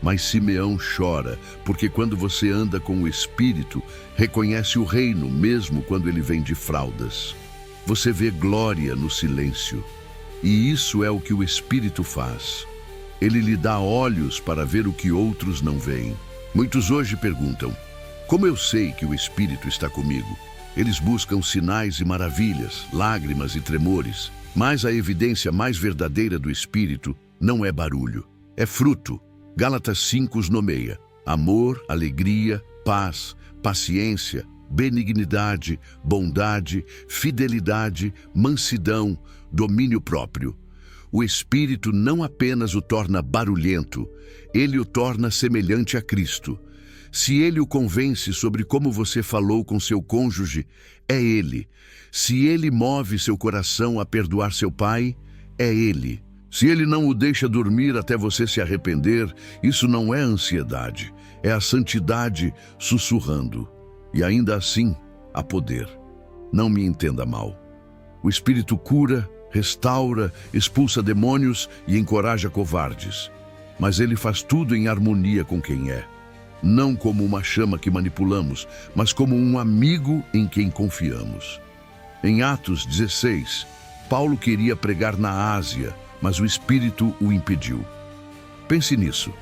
Mas Simeão chora, porque quando você anda com o Espírito, reconhece o reino mesmo quando ele vem de fraldas. Você vê glória no silêncio. E isso é o que o Espírito faz. Ele lhe dá olhos para ver o que outros não veem. Muitos hoje perguntam, como eu sei que o Espírito está comigo? Eles buscam sinais e maravilhas, lágrimas e tremores. Mas a evidência mais verdadeira do Espírito não é barulho, é fruto. Gálatas 5 os nomeia: amor, alegria, paz, paciência, benignidade, bondade, fidelidade, mansidão, domínio próprio. O Espírito não apenas o torna barulhento, ele o torna semelhante a Cristo. Se ele o convence sobre como você falou com seu cônjuge, é ele. Se ele move seu coração a perdoar seu pai, é ele. Se ele não o deixa dormir até você se arrepender, isso não é ansiedade, é a santidade sussurrando. E ainda assim, há poder. Não me entenda mal. O Espírito cura, restaura, expulsa demônios e encoraja covardes. Mas ele faz tudo em harmonia com quem é. Não como uma chama que manipulamos, mas como um amigo em quem confiamos. Em Atos 16, Paulo queria pregar na Ásia, mas o Espírito o impediu. Pense nisso.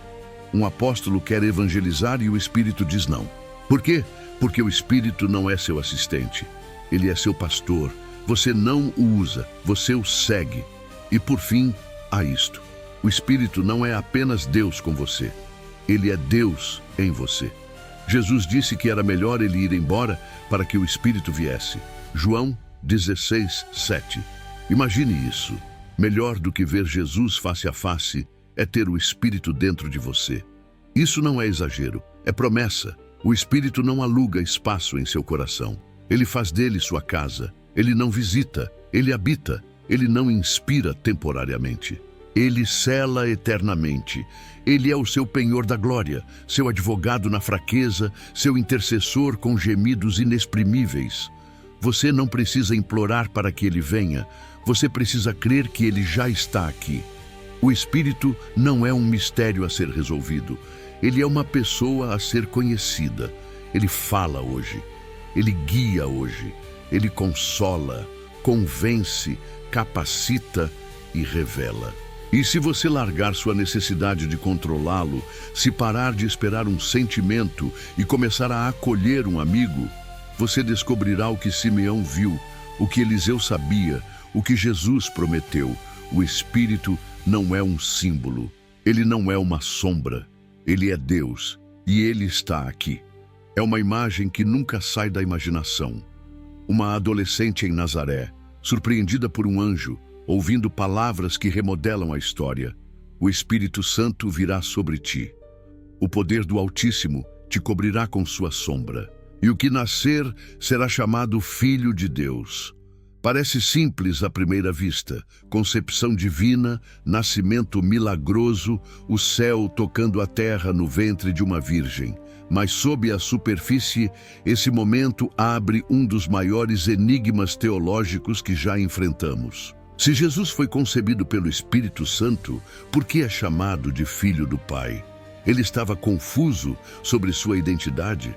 Um apóstolo quer evangelizar e o Espírito diz não. Por quê? Porque o Espírito não é seu assistente. Ele é seu pastor. Você não o usa, você o segue. E por fim, há isto. O Espírito não é apenas Deus com você. Ele é Deus em você. Jesus disse que era melhor ele ir embora para que o Espírito viesse. João 16, 7. Imagine isso. Melhor do que ver Jesus face a face é ter o Espírito dentro de você. Isso não é exagero, é promessa. O Espírito não aluga espaço em seu coração. Ele faz dele sua casa. Ele não visita, ele habita. Ele não inspira temporariamente. Ele cela eternamente. Ele é o seu penhor da glória, seu advogado na fraqueza, seu intercessor com gemidos inexprimíveis. Você não precisa implorar para que ele venha. Você precisa crer que ele já está aqui. O Espírito não é um mistério a ser resolvido. Ele é uma pessoa a ser conhecida. Ele fala hoje. Ele guia hoje. Ele consola, convence, capacita e revela. E se você largar sua necessidade de controlá-lo, se parar de esperar um sentimento e começar a acolher um amigo, você descobrirá o que Simeão viu, o que Eliseu sabia, o que Jesus prometeu. O Espírito não é um símbolo, ele não é uma sombra, ele é Deus e ele está aqui. É uma imagem que nunca sai da imaginação. Uma adolescente em Nazaré, surpreendida por um anjo, ouvindo palavras que remodelam a história. O Espírito Santo virá sobre ti. O poder do Altíssimo te cobrirá com sua sombra. E o que nascer será chamado Filho de Deus. Parece simples à primeira vista. Concepção divina, nascimento milagroso, o céu tocando a terra no ventre de uma virgem. Mas sob a superfície, esse momento abre um dos maiores enigmas teológicos que já enfrentamos. Se Jesus foi concebido pelo Espírito Santo, por que é chamado de Filho do Pai? Ele estava confuso sobre sua identidade.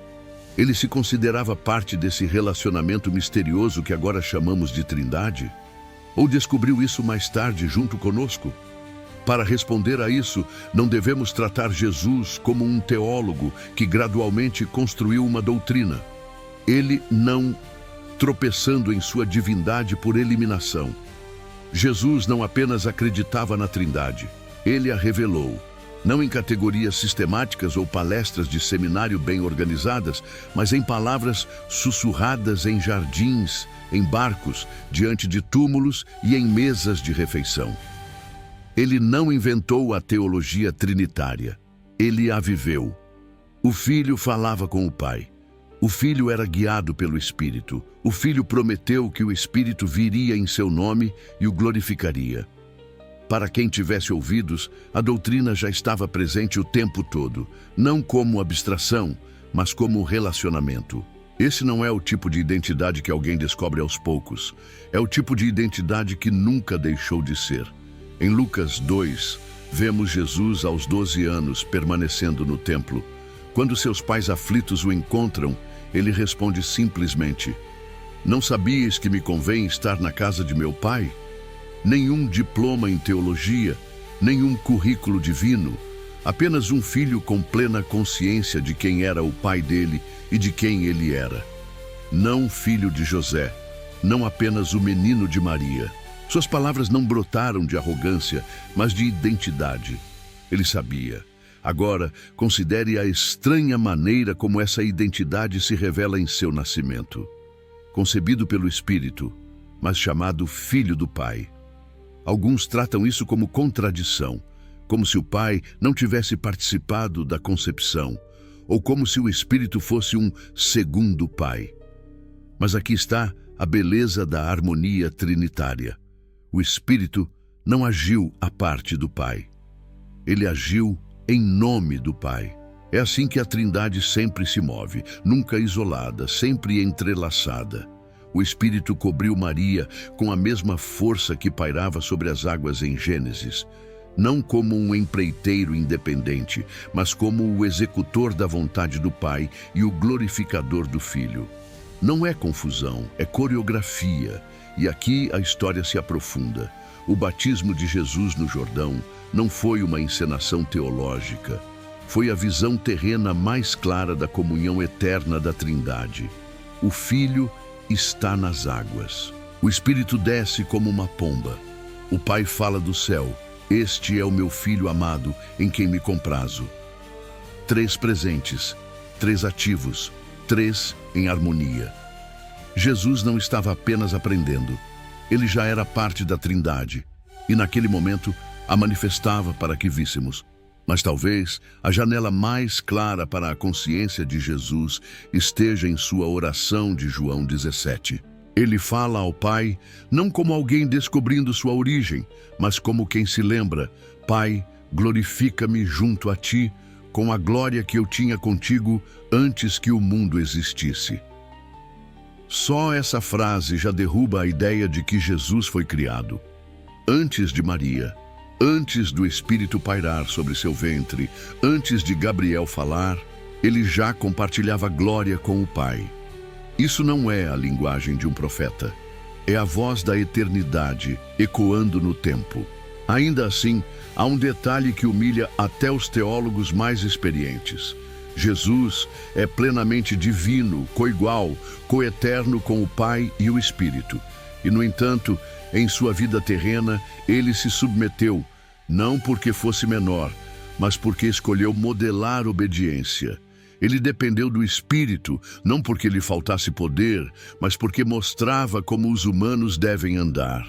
Ele se considerava parte desse relacionamento misterioso que agora chamamos de Trindade? Ou descobriu isso mais tarde junto conosco? Para responder a isso, não devemos tratar Jesus como um teólogo que gradualmente construiu uma doutrina. Ele não tropeçando em sua divindade por eliminação. Jesus não apenas acreditava na Trindade, ele a revelou, não em categorias sistemáticas ou palestras de seminário bem organizadas, mas em palavras sussurradas em jardins, em barcos, diante de túmulos e em mesas de refeição. Ele não inventou a teologia trinitária, ele a viveu. O Filho falava com o Pai. O Filho era guiado pelo Espírito. O Filho prometeu que o Espírito viria em seu nome e o glorificaria. Para quem tivesse ouvidos, a doutrina já estava presente o tempo todo, não como abstração, mas como relacionamento. Esse não é o tipo de identidade que alguém descobre aos poucos. É o tipo de identidade que nunca deixou de ser. Em Lucas 2, vemos Jesus aos 12 anos permanecendo no templo. Quando seus pais aflitos o encontram, ele responde simplesmente: "Não sabias que me convém estar na casa de meu pai?" Nenhum diploma em teologia, nenhum currículo divino, apenas um filho com plena consciência de quem era o pai dele e de quem ele era. não filho de José, não apenas o menino de Maria. Suas palavras não brotaram de arrogância, mas de identidade. Ele sabia. Agora, considere a estranha maneira como essa identidade se revela em seu nascimento. Concebido pelo Espírito, mas chamado Filho do Pai. Alguns tratam isso como contradição, como se o Pai não tivesse participado da concepção, ou como se o Espírito fosse um segundo Pai. Mas aqui está a beleza da harmonia trinitária. O Espírito não agiu à parte do Pai. Ele agiu em nome do Pai. É assim que a Trindade sempre se move, nunca isolada, sempre entrelaçada. O Espírito cobriu Maria com a mesma força que pairava sobre as águas em Gênesis, não como um empreiteiro independente, mas como o executor da vontade do Pai e o glorificador do Filho. Não é confusão, é coreografia. E aqui a história se aprofunda. O batismo de Jesus no Jordão não foi uma encenação teológica. Foi a visão terrena mais clara da comunhão eterna da Trindade. O Filho está nas águas. O Espírito desce como uma pomba. O Pai fala do céu. Este é o meu Filho amado, em quem me comprazo. 3 presentes, 3 ativos, 3 em harmonia. Jesus não estava apenas aprendendo. Ele já era parte da Trindade. E naquele momento, a manifestava para que víssemos. Mas talvez a janela mais clara para a consciência de Jesus esteja em sua oração de João 17. Ele fala ao Pai, não como alguém descobrindo sua origem, mas como quem se lembra: Pai, glorifica-me junto a ti, com a glória que eu tinha contigo antes que o mundo existisse. Só essa frase já derruba a ideia de que Jesus foi criado antes de Maria, antes do Espírito pairar sobre seu ventre, antes de Gabriel falar. Ele já compartilhava glória com o Pai. Isso não é a linguagem de um profeta. É a voz da eternidade ecoando no tempo. Ainda assim, há um detalhe que humilha até os teólogos mais experientes. Jesus é plenamente divino, coigual, coeterno com o Pai e o Espírito. E, no entanto, em sua vida terrena, ele se submeteu, não porque fosse menor, mas porque escolheu modelar obediência. Ele dependeu do Espírito, não porque lhe faltasse poder, mas porque mostrava como os humanos devem andar.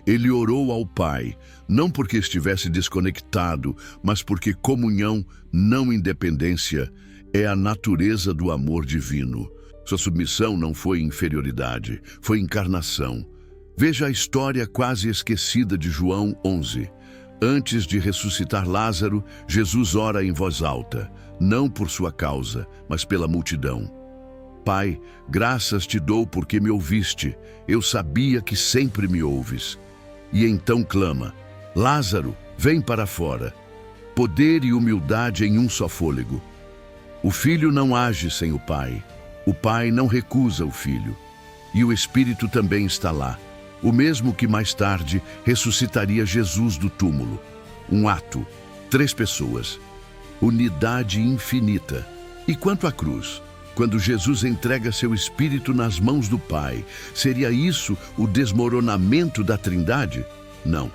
Ele orou ao Pai, não porque estivesse desconectado, mas porque comunhão, não independência, é a natureza do amor divino. Sua submissão não foi inferioridade, foi encarnação. Veja a história quase esquecida de João 11. Antes de ressuscitar Lázaro, Jesus ora em voz alta, não por sua causa, mas pela multidão. Pai, graças te dou porque me ouviste. Eu sabia que sempre me ouves. E então clama: Lázaro, vem para fora. Poder e humildade em um só fôlego. O Filho não age sem o Pai. O Pai não recusa o Filho. E o Espírito também está lá. O mesmo que mais tarde ressuscitaria Jesus do túmulo. Um ato, 3 pessoas. Unidade infinita. E quanto à cruz? Quando Jesus entrega seu Espírito nas mãos do Pai, seria isso o desmoronamento da Trindade? Não.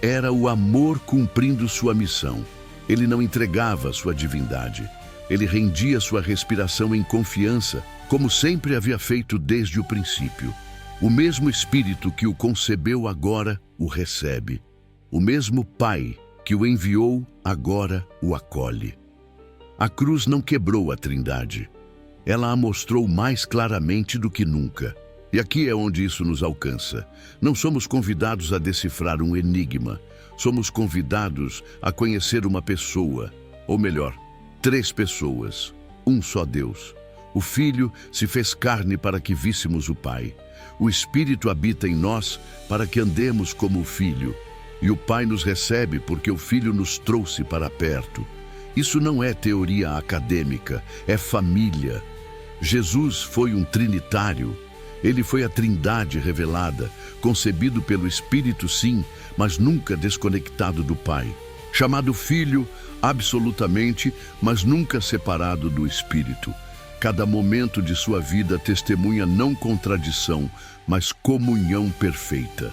Era o amor cumprindo sua missão. Ele não entregava sua divindade. Ele rendia sua respiração em confiança, como sempre havia feito desde o princípio. O mesmo Espírito que o concebeu agora o recebe. O mesmo Pai que o enviou agora o acolhe. A cruz não quebrou a Trindade. Ela a mostrou mais claramente do que nunca. E aqui é onde isso nos alcança. Não somos convidados a decifrar um enigma. Somos convidados a conhecer uma pessoa, ou melhor, 3 pessoas, um só Deus. O Filho se fez carne para que víssemos o Pai. O Espírito habita em nós para que andemos como o Filho. E o Pai nos recebe porque o Filho nos trouxe para perto. Isso não é teoria acadêmica, é família. Jesus foi um trinitário. Ele foi a Trindade revelada, concebido pelo Espírito, sim, mas nunca desconectado do Pai. Chamado Filho, absolutamente, mas nunca separado do Espírito. Cada momento de sua vida testemunha não contradição, mas comunhão perfeita.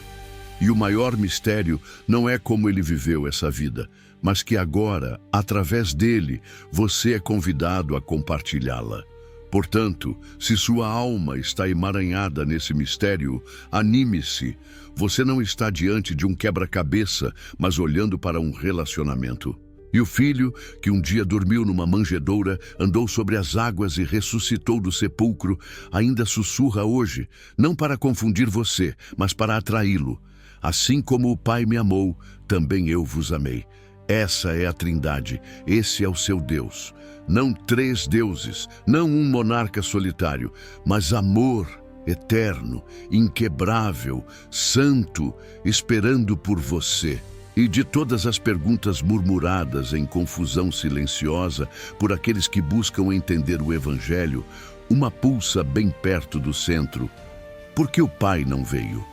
E o maior mistério não é como ele viveu essa vida, mas que agora, através dele, você é convidado a compartilhá-la. Portanto, se sua alma está emaranhada nesse mistério, anime-se. Você não está diante de um quebra-cabeça, mas olhando para um relacionamento. E o filho, que um dia dormiu numa manjedoura, andou sobre as águas e ressuscitou do sepulcro, ainda sussurra hoje, não para confundir você, mas para atraí-lo. Assim como o Pai me amou, também eu vos amei. Essa é a Trindade, esse é o seu Deus. Não três deuses, não um monarca solitário, mas amor eterno, inquebrável, santo, esperando por você. E de todas as perguntas murmuradas em confusão silenciosa por aqueles que buscam entender o Evangelho, uma pulsa bem perto do centro. Por que o Pai não veio?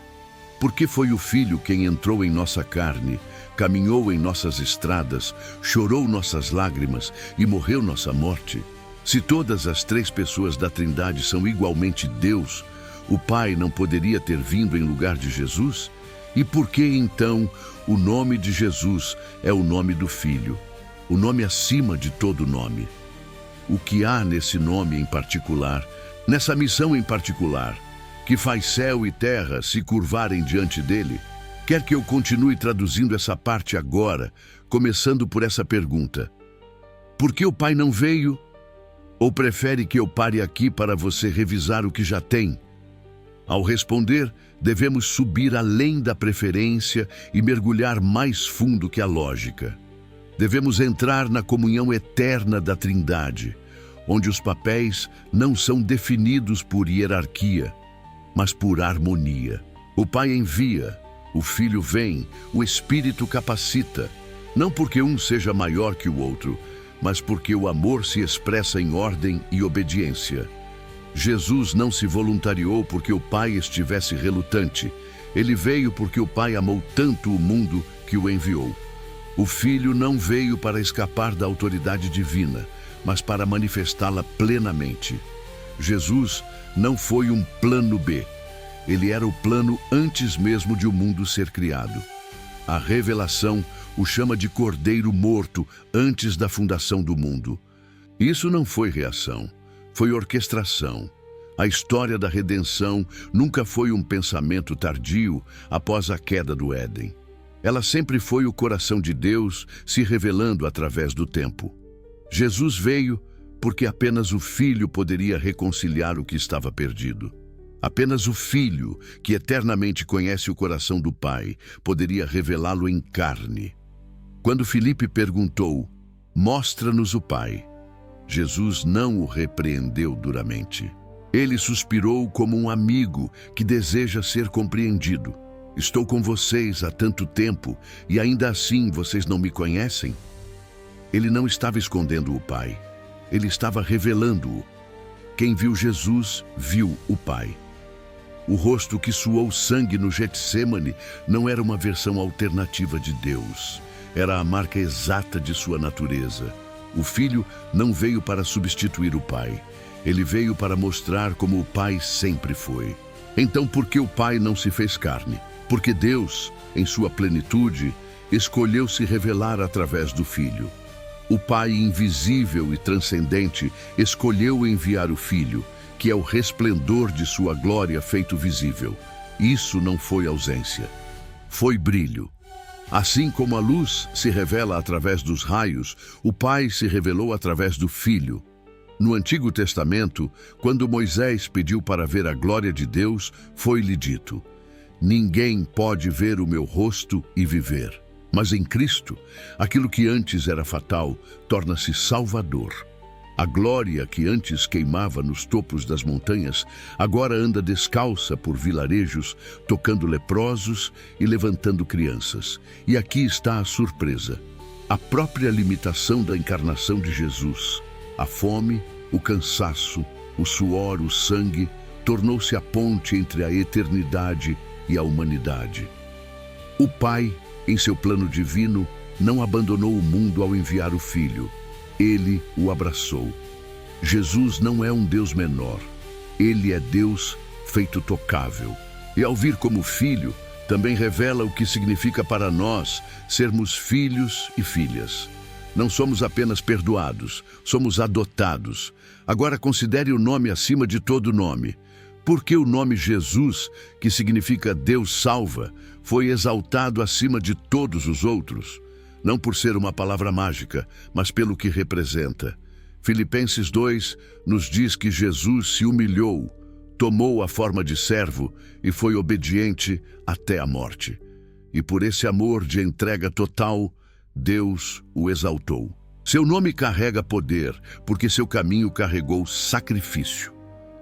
Por que foi o Filho quem entrou em nossa carne, caminhou em nossas estradas, chorou nossas lágrimas e morreu nossa morte? Se todas as três pessoas da Trindade são igualmente Deus, o Pai não poderia ter vindo em lugar de Jesus? E por que, então, o nome de Jesus é o nome do Filho, o nome acima de todo nome? O que há nesse nome em particular, nessa missão em particular, que faz céu e terra se curvarem diante dele? Quer que eu continue traduzindo essa parte agora, começando por essa pergunta: por que o Pai não veio? Ou prefere que eu pare aqui para você revisar o que já tem? Ao responder, devemos subir além da preferência e mergulhar mais fundo que a lógica. Devemos entrar na comunhão eterna da Trindade, onde os papéis não são definidos por hierarquia, mas por harmonia. O Pai envia, o Filho vem, o Espírito capacita, não porque um seja maior que o outro, mas porque o amor se expressa em ordem e obediência. Jesus não se voluntariou porque o Pai estivesse relutante. Ele veio porque o Pai amou tanto o mundo que o enviou. O Filho não veio para escapar da autoridade divina, mas para manifestá-la plenamente. Jesus não foi um plano B. Ele era o plano antes mesmo de o mundo ser criado. A revelação o chama de Cordeiro morto antes da fundação do mundo. Isso não foi reação, foi orquestração. A história da redenção nunca foi um pensamento tardio após a queda do Éden. Ela sempre foi o coração de Deus se revelando através do tempo. Jesus veio porque apenas o Filho poderia reconciliar o que estava perdido. Apenas o Filho, que eternamente conhece o coração do Pai, poderia revelá-lo em carne. Quando Filipe perguntou, "Mostra-nos o Pai", Jesus não o repreendeu duramente. Ele suspirou como um amigo que deseja ser compreendido. "Estou com vocês há tanto tempo e ainda assim vocês não me conhecem?" Ele não estava escondendo o Pai. Ele estava revelando-o. Quem viu Jesus, viu o Pai. O rosto que suou sangue no Getsêmani não era uma versão alternativa de Deus. Era a marca exata de sua natureza. O Filho não veio para substituir o Pai. Ele veio para mostrar como o Pai sempre foi. Então, por que o Pai não se fez carne? Porque Deus, em sua plenitude, escolheu se revelar através do Filho. O Pai invisível e transcendente escolheu enviar o Filho, que é o resplendor de sua glória feito visível. Isso não foi ausência, foi brilho. Assim como a luz se revela através dos raios, o Pai se revelou através do Filho. No Antigo Testamento, quando Moisés pediu para ver a glória de Deus, foi-lhe dito: "Ninguém pode ver o meu rosto e viver." Mas em Cristo, aquilo que antes era fatal torna-se salvador. A glória que antes queimava nos topos das montanhas, agora anda descalça por vilarejos, tocando leprosos e levantando crianças. E aqui está a surpresa: a própria limitação da encarnação de Jesus. A fome, o cansaço, o suor, o sangue, tornou-se a ponte entre a eternidade e a humanidade. O Pai, em seu plano divino, não abandonou o mundo ao enviar o Filho. Ele o abraçou. Jesus não é um Deus menor. Ele é Deus feito tocável. E ao vir como filho, também revela o que significa para nós sermos filhos e filhas. Não somos apenas perdoados, somos adotados. Agora considere o nome acima de todo nome. Porque o nome Jesus, que significa Deus salva, foi exaltado acima de todos os outros, não por ser uma palavra mágica, mas pelo que representa. Filipenses 2 nos diz que Jesus se humilhou, tomou a forma de servo e foi obediente até a morte. E por esse amor de entrega total, Deus o exaltou. Seu nome carrega poder, porque seu caminho carregou sacrifício.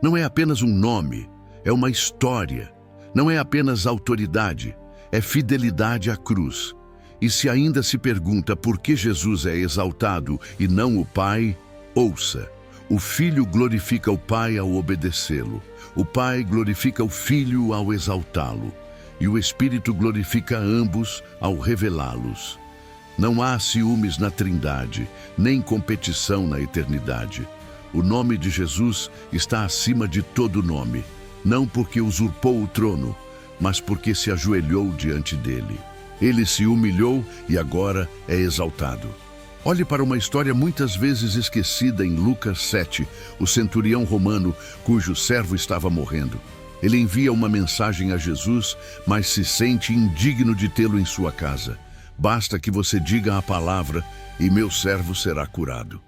Não é apenas um nome, é uma história. Não é apenas autoridade, é fidelidade à cruz. E se ainda se pergunta por que Jesus é exaltado e não o Pai, ouça. O Filho glorifica o Pai ao obedecê-lo. O Pai glorifica o Filho ao exaltá-lo. E o Espírito glorifica ambos ao revelá-los. Não há ciúmes na Trindade, nem competição na eternidade. O nome de Jesus está acima de todo nome, não porque usurpou o trono, mas porque se ajoelhou diante dele. Ele se humilhou e agora é exaltado. Olhe para uma história muitas vezes esquecida em Lucas 7, o centurião romano cujo servo estava morrendo. Ele envia uma mensagem a Jesus, mas se sente indigno de tê-lo em sua casa. Basta que você diga a palavra e meu servo será curado.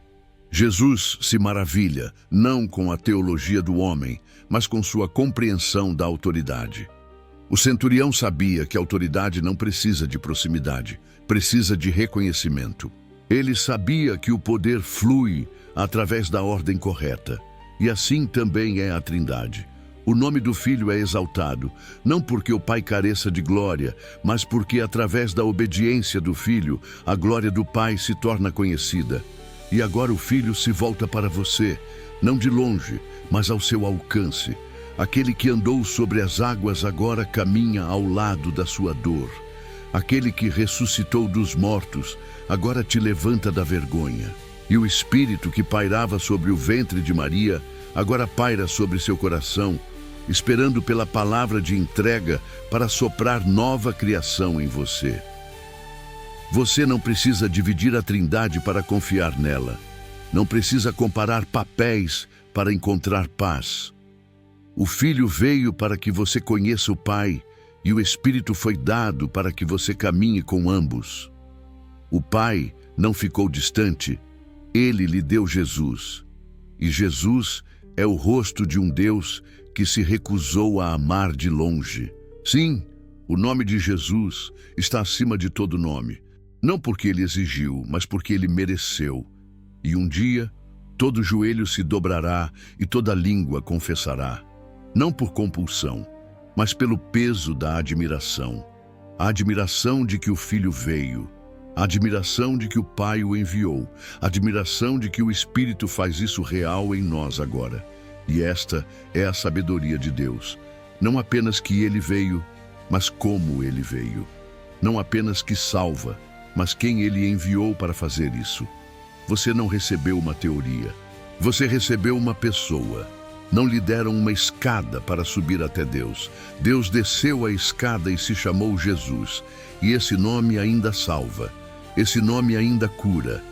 Jesus se maravilha, não com a teologia do homem, mas com sua compreensão da autoridade. O centurião sabia que a autoridade não precisa de proximidade, precisa de reconhecimento. Ele sabia que o poder flui através da ordem correta, e assim também é a Trindade. O nome do Filho é exaltado, não porque o Pai careça de glória, mas porque através da obediência do Filho, a glória do Pai se torna conhecida. E agora o Filho se volta para você, não de longe, mas ao seu alcance. Aquele que andou sobre as águas agora caminha ao lado da sua dor. Aquele que ressuscitou dos mortos agora te levanta da vergonha. E o Espírito que pairava sobre o ventre de Maria agora paira sobre seu coração, esperando pela palavra de entrega para soprar nova criação em você. Você não precisa dividir a Trindade para confiar nela. Não precisa comparar papéis para encontrar paz. O Filho veio para que você conheça o Pai, e o Espírito foi dado para que você caminhe com ambos. O Pai não ficou distante, Ele lhe deu Jesus. E Jesus é o rosto de um Deus que se recusou a amar de longe. Sim, o nome de Jesus está acima de todo nome. Não porque ele exigiu, mas porque ele mereceu. E um dia, todo joelho se dobrará e toda língua confessará. Não por compulsão, mas pelo peso da admiração. A admiração de que o Filho veio. A admiração de que o Pai o enviou. A admiração de que o Espírito faz isso real em nós agora. E esta é a sabedoria de Deus. Não apenas que ele veio, mas como ele veio. Não apenas que salva, mas quem ele enviou para fazer isso. Você não recebeu uma teoria. Você recebeu uma pessoa. Não lhe deram uma escada para subir até Deus. Deus desceu a escada e se chamou Jesus. E esse nome ainda salva. Esse nome ainda cura.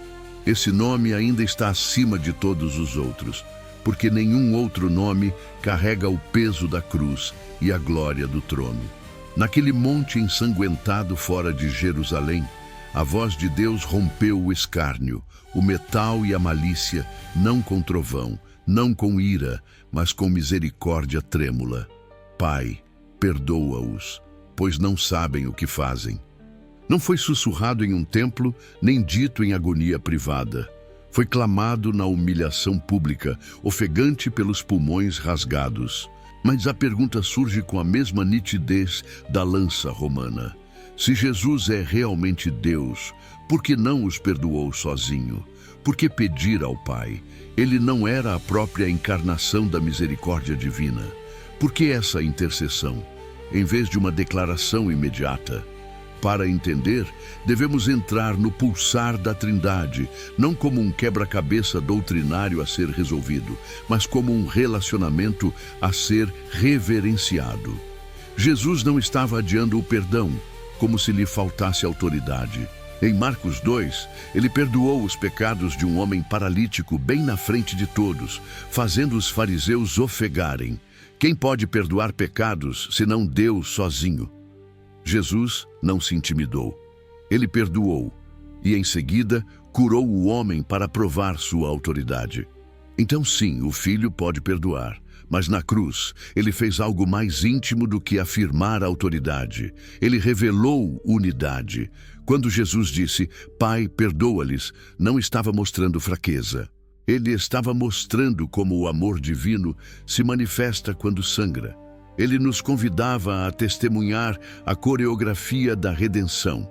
Esse nome ainda está acima de todos os outros, porque nenhum outro nome carrega o peso da cruz e a glória do trono. Naquele monte ensanguentado fora de Jerusalém, a voz de Deus rompeu o escárnio, o metal e a malícia, não com trovão, não com ira, mas com misericórdia trêmula. Pai, perdoa-os, pois não sabem o que fazem. Não foi sussurrado em um templo, nem dito em agonia privada. Foi clamado na humilhação pública, ofegante pelos pulmões rasgados. Mas a pergunta surge com a mesma nitidez da lança romana. Se Jesus é realmente Deus, por que não os perdoou sozinho? Por que pedir ao Pai? Ele não era a própria encarnação da misericórdia divina. Por que essa intercessão, em vez de uma declaração imediata? Para entender, devemos entrar no pulsar da Trindade, não como um quebra-cabeça doutrinário a ser resolvido, mas como um relacionamento a ser reverenciado. Jesus não estava adiando o perdão, como se lhe faltasse autoridade. Em Marcos 2, ele perdoou os pecados de um homem paralítico bem na frente de todos, fazendo os fariseus ofegarem. Quem pode perdoar pecados senão Deus sozinho? Jesus não se intimidou. Ele perdoou e, em seguida, curou o homem para provar sua autoridade. Então, sim, o Filho pode perdoar, mas na cruz, ele fez algo mais íntimo do que afirmar autoridade. Ele revelou unidade. Quando Jesus disse, Pai, perdoa-lhes, não estava mostrando fraqueza. Ele estava mostrando como o amor divino se manifesta quando sangra. Ele nos convidava a testemunhar a coreografia da redenção.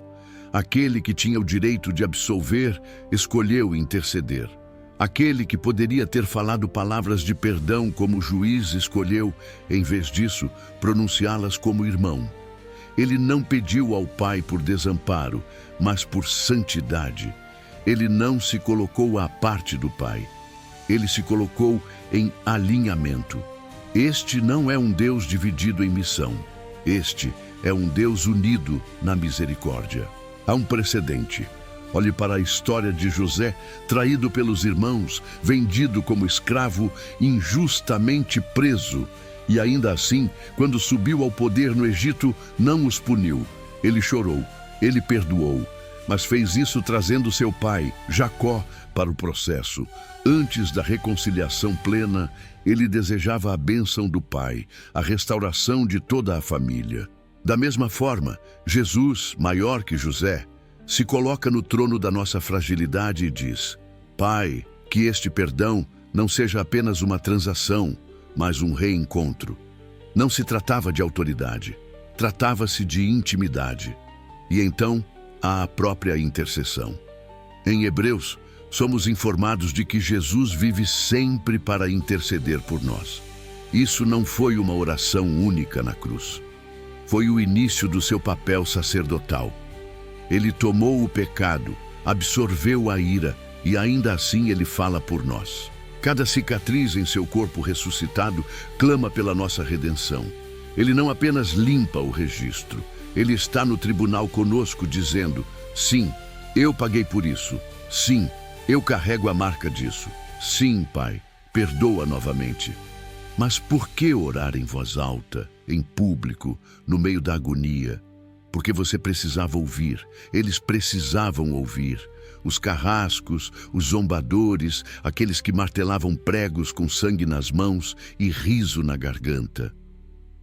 Aquele que tinha o direito de absolver, escolheu interceder. Aquele que poderia ter falado palavras de perdão como juiz escolheu, em vez disso, pronunciá-las como irmão. Ele não pediu ao Pai por desamparo, mas por santidade. Ele não se colocou à parte do Pai. Ele se colocou em alinhamento. Este não é um Deus dividido em missão. Este é um Deus unido na misericórdia. Há um precedente. Olhe para a história de José, traído pelos irmãos, vendido como escravo, injustamente preso. E ainda assim, quando subiu ao poder no Egito, não os puniu. Ele chorou, ele perdoou, mas fez isso trazendo seu pai, Jacó, para o processo. Antes da reconciliação plena, ele desejava a bênção do pai, a restauração de toda a família. Da mesma forma, Jesus, maior que José, se coloca no trono da nossa fragilidade e diz, Pai, que este perdão não seja apenas uma transação, mas um reencontro. Não se tratava de autoridade, tratava-se de intimidade. E então, há a própria intercessão. Em Hebreus, somos informados de que Jesus vive sempre para interceder por nós. Isso não foi uma oração única na cruz. Foi o início do seu papel sacerdotal. Ele tomou o pecado, absorveu a ira e ainda assim ele fala por nós. Cada cicatriz em seu corpo ressuscitado clama pela nossa redenção. Ele não apenas limpa o registro, ele está no tribunal conosco dizendo, sim, eu paguei por isso. Sim, eu carrego a marca disso. Sim, Pai, perdoa novamente. Mas por que orar em voz alta, em público, no meio da agonia? Porque você precisava ouvir, eles precisavam ouvir. Os carrascos, os zombadores, aqueles que martelavam pregos com sangue nas mãos e riso na garganta.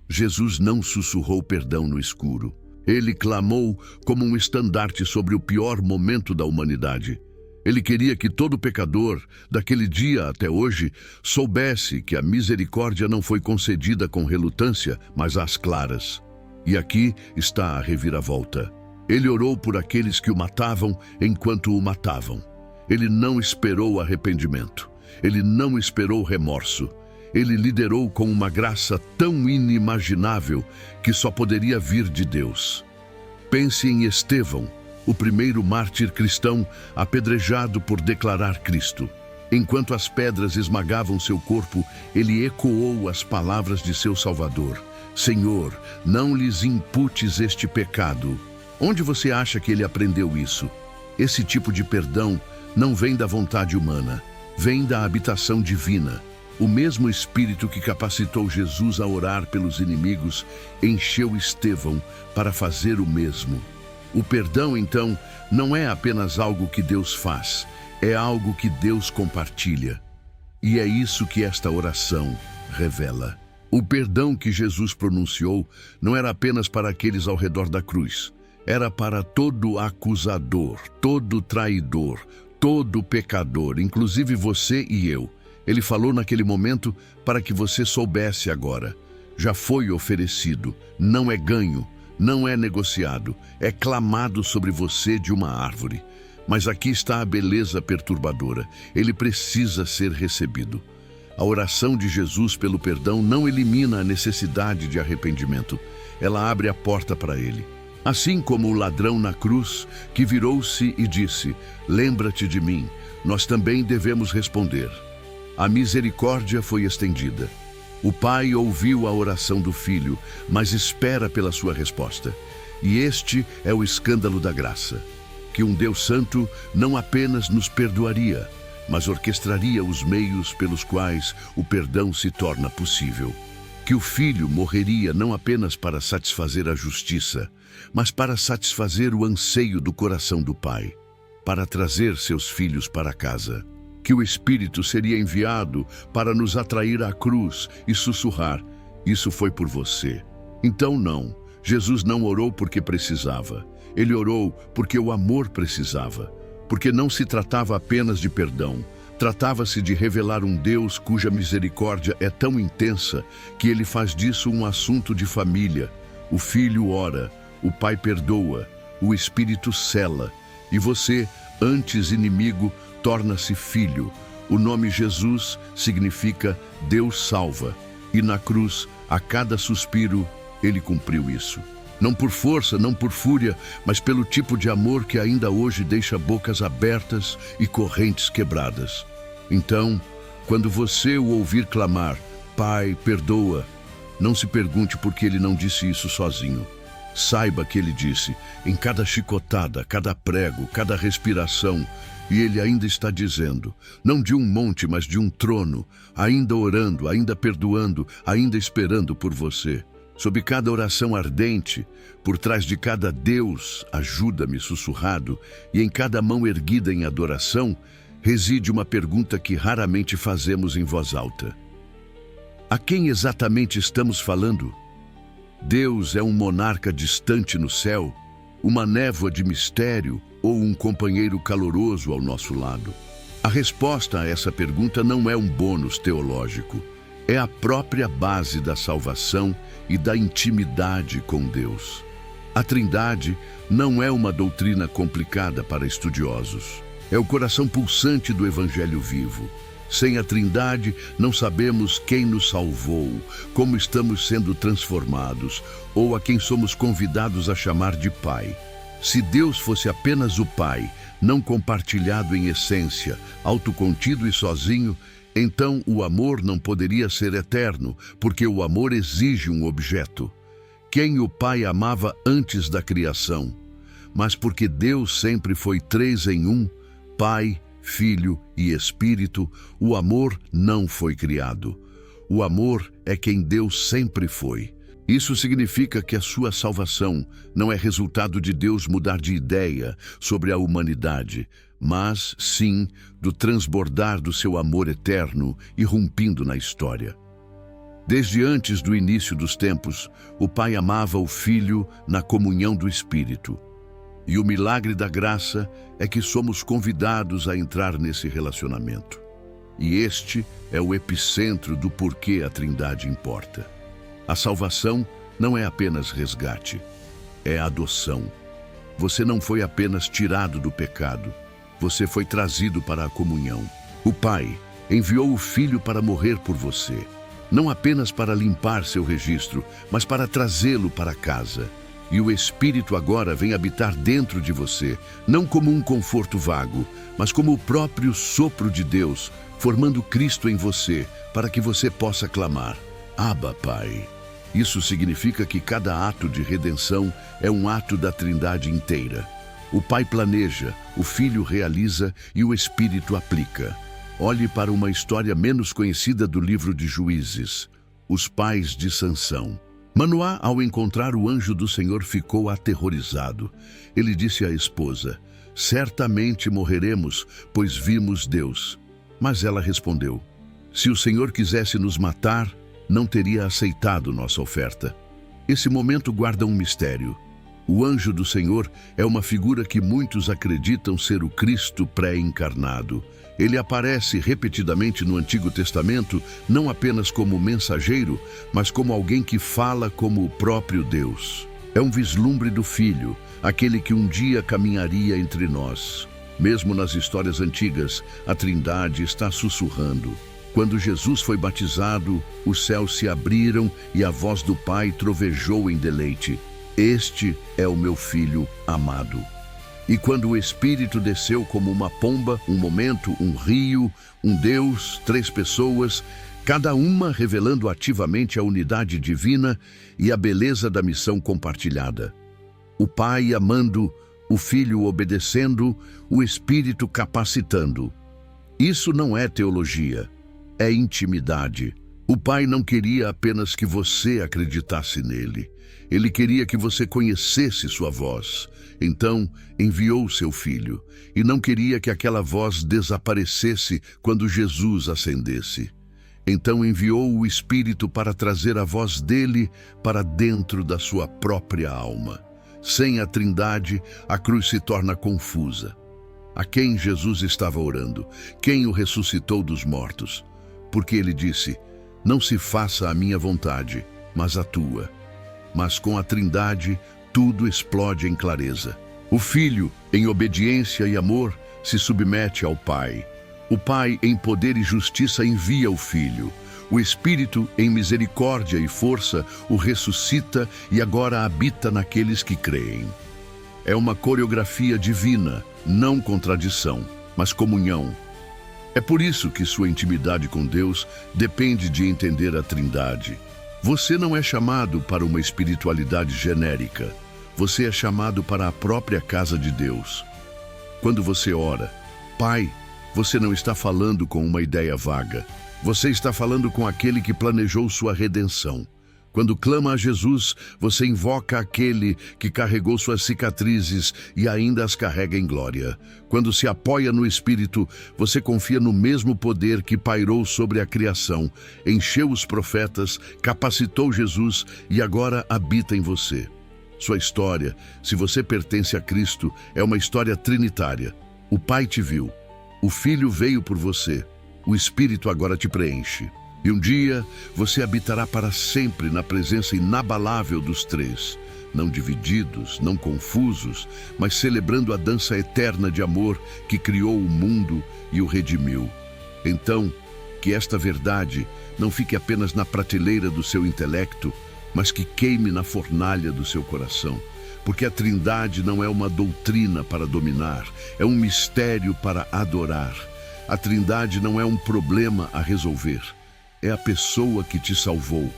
Jesus não sussurrou perdão no escuro. Ele clamou como um estandarte sobre o pior momento da humanidade. Ele queria que todo pecador, daquele dia até hoje, soubesse que a misericórdia não foi concedida com relutância, mas às claras. E aqui está a reviravolta. Ele orou por aqueles que o matavam enquanto o matavam. Ele não esperou arrependimento. Ele não esperou remorso. Ele liderou com uma graça tão inimaginável que só poderia vir de Deus. Pense em Estevão, o primeiro mártir cristão apedrejado por declarar Cristo. Enquanto as pedras esmagavam seu corpo, ele ecoou as palavras de seu Salvador. Senhor, não lhes imputes este pecado. Onde você acha que ele aprendeu isso? Esse tipo de perdão não vem da vontade humana, vem da habitação divina. O mesmo Espírito que capacitou Jesus a orar pelos inimigos encheu Estevão para fazer o mesmo. O perdão, então, não é apenas algo que Deus faz, é algo que Deus compartilha. E é isso que esta oração revela. O perdão que Jesus pronunciou não era apenas para aqueles ao redor da cruz. Era para todo acusador, todo traidor, todo pecador, inclusive você e eu. Ele falou naquele momento para que você soubesse agora. Já foi oferecido, não é ganho, não é negociado, é clamado sobre você de uma árvore. Mas aqui está a beleza perturbadora. Ele precisa ser recebido. A oração de Jesus pelo perdão não elimina a necessidade de arrependimento. Ela abre a porta para ele. Assim como o ladrão na cruz, que virou-se e disse: "Lembra-te de mim", nós também devemos responder. A misericórdia foi estendida. O Pai ouviu a oração do Filho, mas espera pela sua resposta. E este é o escândalo da graça, que um Deus Santo não apenas nos perdoaria, mas orquestraria os meios pelos quais o perdão se torna possível. Que o Filho morreria não apenas para satisfazer a justiça, mas para satisfazer o anseio do coração do Pai, para trazer seus filhos para casa. Que o Espírito seria enviado para nos atrair à cruz e sussurrar: "Isso foi por você". Então não, Jesus não orou porque precisava. Ele orou porque o amor precisava. Porque não se tratava apenas de perdão. Tratava-se de revelar um Deus cuja misericórdia é tão intensa que ele faz disso um assunto de família. O Filho ora, o Pai perdoa, o Espírito sela. E você, antes inimigo, torna-se filho. O nome Jesus significa Deus salva. E na cruz, a cada suspiro, ele cumpriu isso. Não por força, não por fúria, mas pelo tipo de amor que ainda hoje deixa bocas abertas e correntes quebradas. Então, quando você o ouvir clamar: "Pai, perdoa", não se pergunte por que ele não disse isso sozinho. Saiba que ele disse, em cada chicotada, cada prego, cada respiração, e ele ainda está dizendo, não de um monte, mas de um trono, ainda orando, ainda perdoando, ainda esperando por você. Sob cada oração ardente, por trás de cada Deus, ajuda-me sussurrado, e em cada mão erguida em adoração, reside uma pergunta que raramente fazemos em voz alta. A quem exatamente estamos falando? Deus é um monarca distante no céu, uma névoa de mistério ou um companheiro caloroso ao nosso lado? A resposta a essa pergunta não é um bônus teológico, é a própria base da salvação e da intimidade com Deus. A Trindade não é uma doutrina complicada para estudiosos. É o coração pulsante do Evangelho vivo. Sem a Trindade, não sabemos quem nos salvou, como estamos sendo transformados, ou a quem somos convidados a chamar de Pai. Se Deus fosse apenas o Pai, não compartilhado em essência, autocontido e sozinho, então o amor não poderia ser eterno, porque o amor exige um objeto. Quem o Pai amava antes da criação? Mas porque Deus sempre foi três em um, Pai, Filho e Espírito, o amor não foi criado. O amor é quem Deus sempre foi. Isso significa que a sua salvação não é resultado de Deus mudar de ideia sobre a humanidade, mas, sim, do transbordar do seu amor eterno irrompindo na história. Desde antes do início dos tempos, o Pai amava o Filho na comunhão do Espírito. E o milagre da graça é que somos convidados a entrar nesse relacionamento. E este é o epicentro do porquê a Trindade importa. A salvação não é apenas resgate, é adoção. Você não foi apenas tirado do pecado, você foi trazido para a comunhão. O Pai enviou o Filho para morrer por você, não apenas para limpar seu registro, mas para trazê-lo para casa. E o Espírito agora vem habitar dentro de você, não como um conforto vago, mas como o próprio sopro de Deus, formando Cristo em você, para que você possa clamar: Abba, Pai. Isso significa que cada ato de redenção é um ato da Trindade inteira. O Pai planeja, o Filho realiza e o Espírito aplica. Olhe para uma história menos conhecida do livro de Juízes, os pais de Sansão. Manoá, ao encontrar o anjo do Senhor, ficou aterrorizado. Ele disse à esposa: certamente morreremos, pois vimos Deus. Mas ela respondeu: se o Senhor quisesse nos matar, não teria aceitado nossa oferta. Esse momento guarda um mistério. O anjo do Senhor é uma figura que muitos acreditam ser o Cristo pré-encarnado. Ele aparece repetidamente no Antigo Testamento, não apenas como mensageiro, mas como alguém que fala como o próprio Deus. É um vislumbre do Filho, aquele que um dia caminharia entre nós. Mesmo nas histórias antigas, a Trindade está sussurrando. Quando Jesus foi batizado, os céus se abriram e a voz do Pai trovejou em deleite. Este é o meu filho amado. E quando o Espírito desceu como uma pomba, um momento, um rio, um Deus, 3 pessoas, cada uma revelando ativamente a unidade divina e a beleza da missão compartilhada. O Pai amando, o Filho obedecendo, o Espírito capacitando. Isso não é teologia, é intimidade. O Pai não queria apenas que você acreditasse nele. Ele queria que você conhecesse sua voz. Então, enviou seu Filho, e não queria que aquela voz desaparecesse quando Jesus ascendesse. Então enviou o Espírito para trazer a voz dele para dentro da sua própria alma. Sem a Trindade, a cruz se torna confusa. A quem Jesus estava orando? Quem o ressuscitou dos mortos? Porque ele disse: não se faça a minha vontade, mas a tua. Mas com a Trindade, tudo explode em clareza. O Filho, em obediência e amor, se submete ao Pai. O Pai, em poder e justiça, envia o Filho. O Espírito, em misericórdia e força, o ressuscita e agora habita naqueles que creem. É uma coreografia divina, não contradição, mas comunhão. É por isso que sua intimidade com Deus depende de entender a Trindade. Você não é chamado para uma espiritualidade genérica. Você é chamado para a própria casa de Deus. Quando você ora, Pai, você não está falando com uma ideia vaga. Você está falando com aquele que planejou sua redenção. Quando clama a Jesus, você invoca aquele que carregou suas cicatrizes e ainda as carrega em glória. Quando se apoia no Espírito, você confia no mesmo poder que pairou sobre a criação, encheu os profetas, capacitou Jesus e agora habita em você. Sua história, se você pertence a Cristo, é uma história trinitária. O Pai te viu, o Filho veio por você, o Espírito agora te preenche. E um dia você habitará para sempre na presença inabalável dos 3, não divididos, não confusos, mas celebrando a dança eterna de amor que criou o mundo e o redimiu. Então, que esta verdade não fique apenas na prateleira do seu intelecto, mas que queime na fornalha do seu coração. Porque a Trindade não é uma doutrina para dominar, é um mistério para adorar. A Trindade não é um problema a resolver. É a pessoa que te salvou.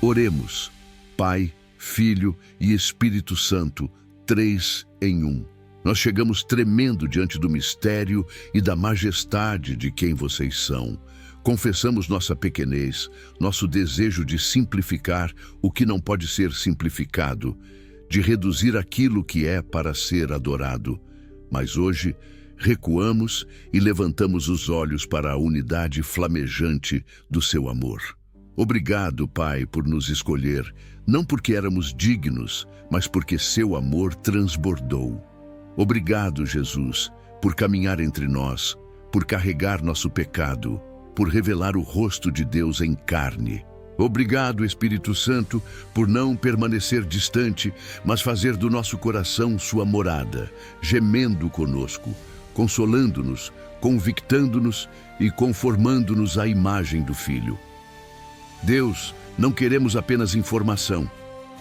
Oremos. Pai, Filho e Espírito Santo, 3 em 1. Nós chegamos tremendo diante do mistério e da majestade de quem vocês são. Confessamos nossa pequenez, nosso desejo de simplificar o que não pode ser simplificado, de reduzir aquilo que é para ser adorado. Mas hoje, recuamos e levantamos os olhos para a unidade flamejante do seu amor. Obrigado, Pai, por nos escolher, não porque éramos dignos, mas porque seu amor transbordou. Obrigado, Jesus, por caminhar entre nós, por carregar nosso pecado, por revelar o rosto de Deus em carne. Obrigado, Espírito Santo, por não permanecer distante, mas fazer do nosso coração sua morada, gemendo conosco, consolando-nos, convictando-nos e conformando-nos à imagem do Filho. Deus, não queremos apenas informação,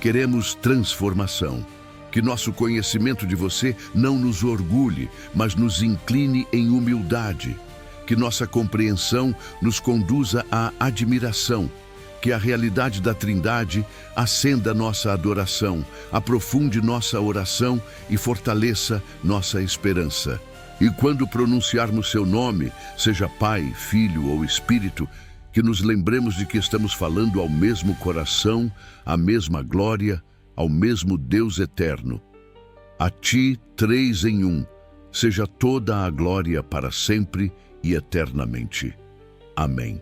queremos transformação. Que nosso conhecimento de você não nos orgulhe, mas nos incline em humildade. Que nossa compreensão nos conduza à admiração. Que a realidade da Trindade acenda nossa adoração, aprofunde nossa oração e fortaleça nossa esperança. E quando pronunciarmos seu nome, seja Pai, Filho ou Espírito, que nos lembremos de que estamos falando ao mesmo coração, à mesma glória, ao mesmo Deus eterno. A ti, 3 em 1, seja toda a glória para sempre e eternamente. Amém.